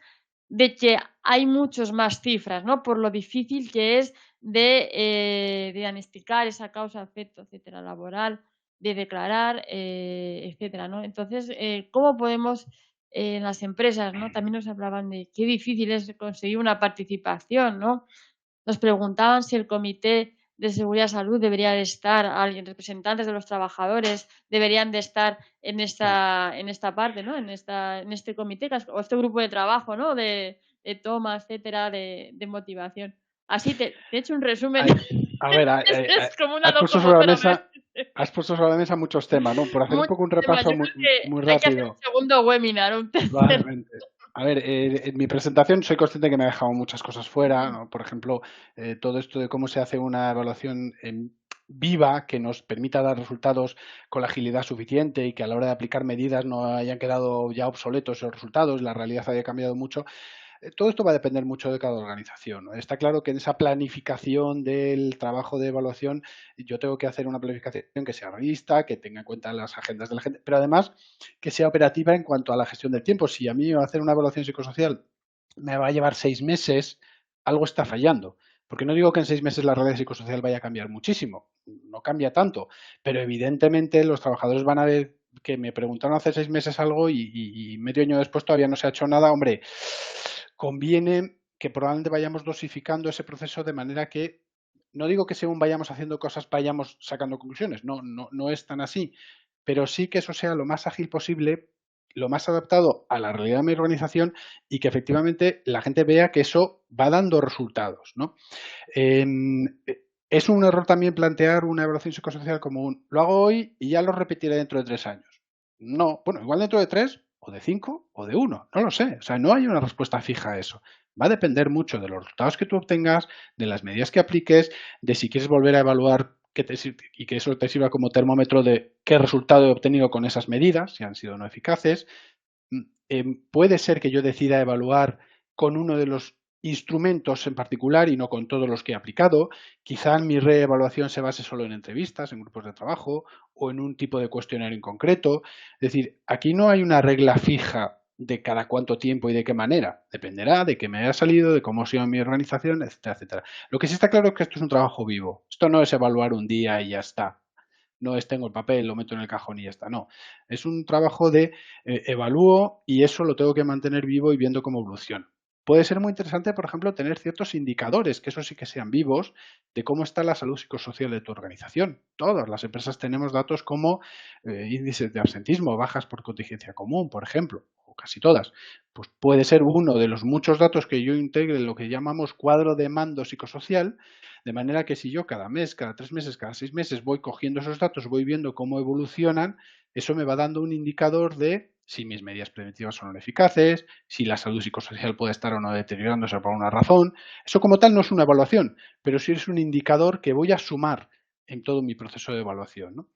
de que hay muchos más cifras, ¿no? Por lo difícil que es de diagnosticar esa causa-efecto, etcétera, laboral, de declarar, etcétera, ¿no? Entonces, ¿cómo podemos en las empresas, ¿no? También nos hablaban de qué difícil es conseguir una participación, ¿no? Nos preguntaban si el comité de seguridad y salud debería de estar, alguien, representantes de los trabajadores deberían de estar sí. en esta parte, ¿no? En este comité o este grupo de trabajo, ¿no? De toma, etcétera, de motivación. Así te he hecho un resumen. Ay, a ver, Es como una has puesto sobre la locomotora. mesa, has puesto sobre la mesa muchos temas, ¿no? Por hacer un Muchos poco un temas. repaso Yo muy, creo que muy hay que hacer un rápido. segundo webinar, un tercero. Claramente. A ver, en mi presentación soy consciente que me he dejado muchas cosas fuera, ¿no? Por ejemplo, todo esto de cómo se hace una evaluación viva que nos permita dar resultados con la agilidad suficiente y que a la hora de aplicar medidas no hayan quedado ya obsoletos esos resultados, la realidad haya cambiado mucho. Todo esto va a depender mucho de cada organización, ¿no? Está claro que en esa planificación del trabajo de evaluación yo tengo que hacer una planificación que sea realista, que tenga en cuenta las agendas de la gente, pero además que sea operativa en cuanto a la gestión del tiempo. Si a mí hacer una evaluación psicosocial me va a llevar 6 meses, algo está fallando. Porque no digo que en 6 meses la realidad psicosocial vaya a cambiar muchísimo, no cambia tanto, pero evidentemente los trabajadores van a ver que me preguntaron hace 6 meses algo y medio año después todavía no se ha hecho nada. Hombre, conviene que probablemente vayamos dosificando ese proceso de manera que, no digo que según vayamos haciendo cosas vayamos sacando conclusiones, no es tan así, pero sí que eso sea lo más ágil posible, lo más adaptado a la realidad de mi organización y que efectivamente la gente vea que eso va dando resultados, ¿no? Es un error también plantear una evaluación psicosocial como lo hago hoy y ya lo repetiré dentro de 3 años. No, bueno, igual dentro de 3 o de 5 o de 1, no lo sé. O sea, no hay una respuesta fija a eso. Va a depender mucho de los resultados que tú obtengas, de las medidas que apliques, de si quieres volver a evaluar y que eso te sirva como termómetro de qué resultado he obtenido con esas medidas, si han sido no eficaces. Puede ser que yo decida evaluar con uno de los instrumentos en particular y no con todos los que he aplicado. Quizá mi reevaluación se base solo en entrevistas, en grupos de trabajo o en un tipo de cuestionario en concreto. Es decir, aquí no hay una regla fija de cada cuánto tiempo y de qué manera. Dependerá de qué me haya salido, de cómo ha sido mi organización, etcétera, etcétera. Lo que sí está claro es que esto es un trabajo vivo. Esto no es evaluar un día y ya está. No es tengo el papel, lo meto en el cajón y ya está. No. Es un trabajo de evalúo y eso lo tengo que mantener vivo y viendo cómo evoluciona. Puede ser muy interesante, por ejemplo, tener ciertos indicadores, que eso sí que sean vivos, de cómo está la salud psicosocial de tu organización. Todas las empresas tenemos datos como índices de absentismo, bajas por contingencia común, por ejemplo, o casi todas. Pues puede ser uno de los muchos datos que yo integre en lo que llamamos cuadro de mando psicosocial, de manera que si yo cada mes, cada 3 meses, cada 6 meses voy cogiendo esos datos, voy viendo cómo evolucionan, eso me va dando un indicador de si mis medidas preventivas son eficaces, si la salud psicosocial puede estar o no deteriorándose por una razón. Eso como tal no es una evaluación, pero sí es un indicador que voy a sumar en todo mi proceso de evaluación, ¿no?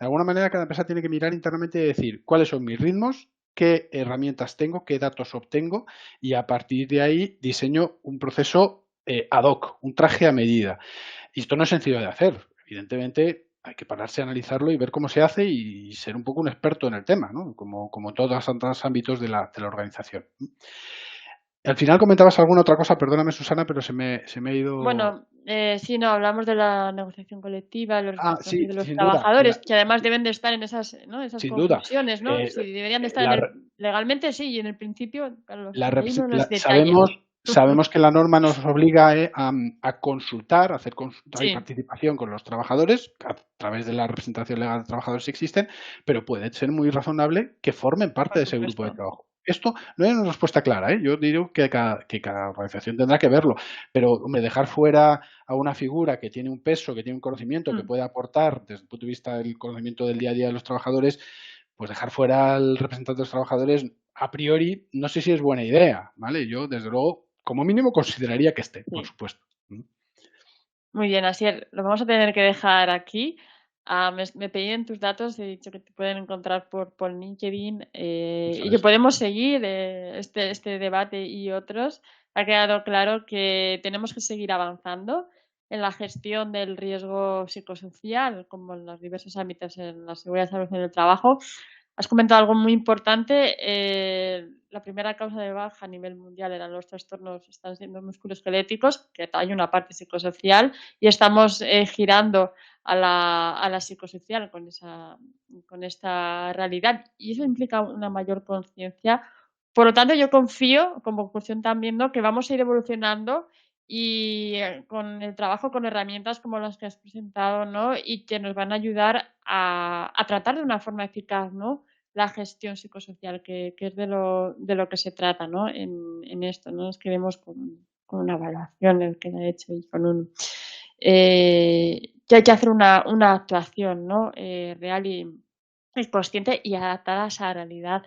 De alguna manera, cada empresa tiene que mirar internamente y decir cuáles son mis ritmos, qué herramientas tengo, qué datos obtengo y a partir de ahí diseño un proceso ad hoc, un traje a medida. Y esto no es sencillo de hacer. Evidentemente, hay que pararse a analizarlo y ver cómo se hace y ser un poco un experto en el tema, ¿no? Como todos los otros ámbitos de la organización. Al final comentabas alguna otra cosa, perdóname Susana, pero se me ha ido. Bueno, sí, no, hablamos de la negociación colectiva, los Ah, responsabilidades sí, de los sin duda, trabajadores, que además deben de estar en esas, ¿no? Esas sin duda. conclusiones, ¿no? Eh, Sí, deberían de estar en la, el, legalmente sí, y en el principio, claro, ahí no los sabemos, detalles. sabemos que la norma nos obliga a consultar, a hacer consulta y Sí, participación con los trabajadores a través de la representación legal de trabajadores si existen, pero puede ser muy razonable que formen parte por de ese grupo de supuesto. trabajo. Esto no hay una respuesta clara, ¿eh? Yo digo que cada organización tendrá que verlo, pero hombre, dejar fuera a una figura que tiene un peso, que tiene un conocimiento, que Mm, puede aportar desde el punto de vista del conocimiento del día a día de los trabajadores, pues dejar fuera al representante de los trabajadores, a priori, no sé si es buena idea, ¿vale? Yo, desde luego, como mínimo consideraría que esté, por sí. supuesto. ¿Mm? Muy bien, Asier, lo vamos a tener que dejar aquí. Me pedían tus datos, he dicho que te pueden encontrar por LinkedIn Eso y que es. podemos seguir este debate y otros. Ha quedado claro que tenemos que seguir avanzando en la gestión del riesgo psicosocial, como en los diversos ámbitos en la seguridad y salud en el trabajo. Has comentado algo muy importante. La primera causa de baja a nivel mundial eran los trastornos, están siendo musculoesqueléticos, que hay una parte psicosocial y estamos girando a la psicosocial con esta realidad y eso implica una mayor conciencia. Por lo tanto, yo confío, como conclusión también, ¿no? Que vamos a ir evolucionando y con el trabajo con herramientas como las que has presentado, ¿no? Y que nos van a ayudar a tratar de una forma eficaz, ¿no? La gestión psicosocial, que es de lo que se trata, ¿no? En esto, no nos quedemos con una evaluación el que ha hecho y con que hay que hacer una actuación, ¿no? Real y consciente y adaptada a esa realidad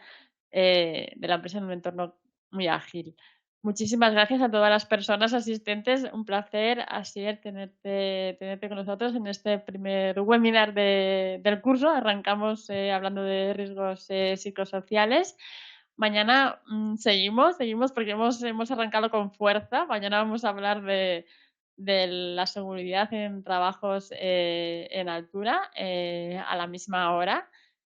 de la empresa en un entorno muy ágil. Muchísimas gracias a todas las personas asistentes. Un placer, Asier, tenerte con nosotros en este primer webinar del curso. Arrancamos hablando de riesgos psicosociales. Mañana seguimos porque hemos arrancado con fuerza. Mañana vamos a hablar de la seguridad en trabajos en altura a la misma hora.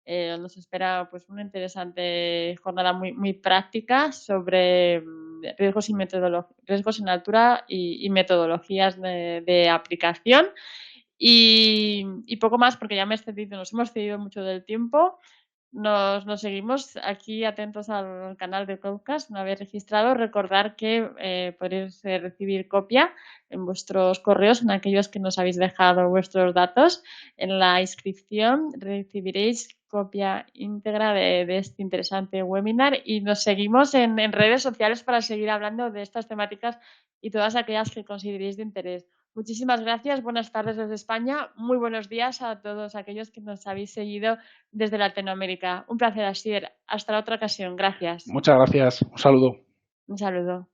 Nos espera pues una interesante jornada muy práctica sobre riesgos en altura y metodologías de aplicación. Y poco más porque ya nos hemos cedido mucho del tiempo. Nos seguimos aquí atentos al canal de podcast. Una vez registrado, recordar que podréis recibir copia en vuestros correos, en aquellos que nos habéis dejado vuestros datos. En la inscripción recibiréis copia íntegra de este interesante webinar y nos seguimos en redes sociales para seguir hablando de estas temáticas y todas aquellas que consideréis de interés. Muchísimas gracias, buenas tardes desde España, muy buenos días a todos aquellos que nos habéis seguido desde Latinoamérica. Un placer, Asier. Hasta la otra ocasión. Gracias. Muchas gracias. Un saludo. Un saludo.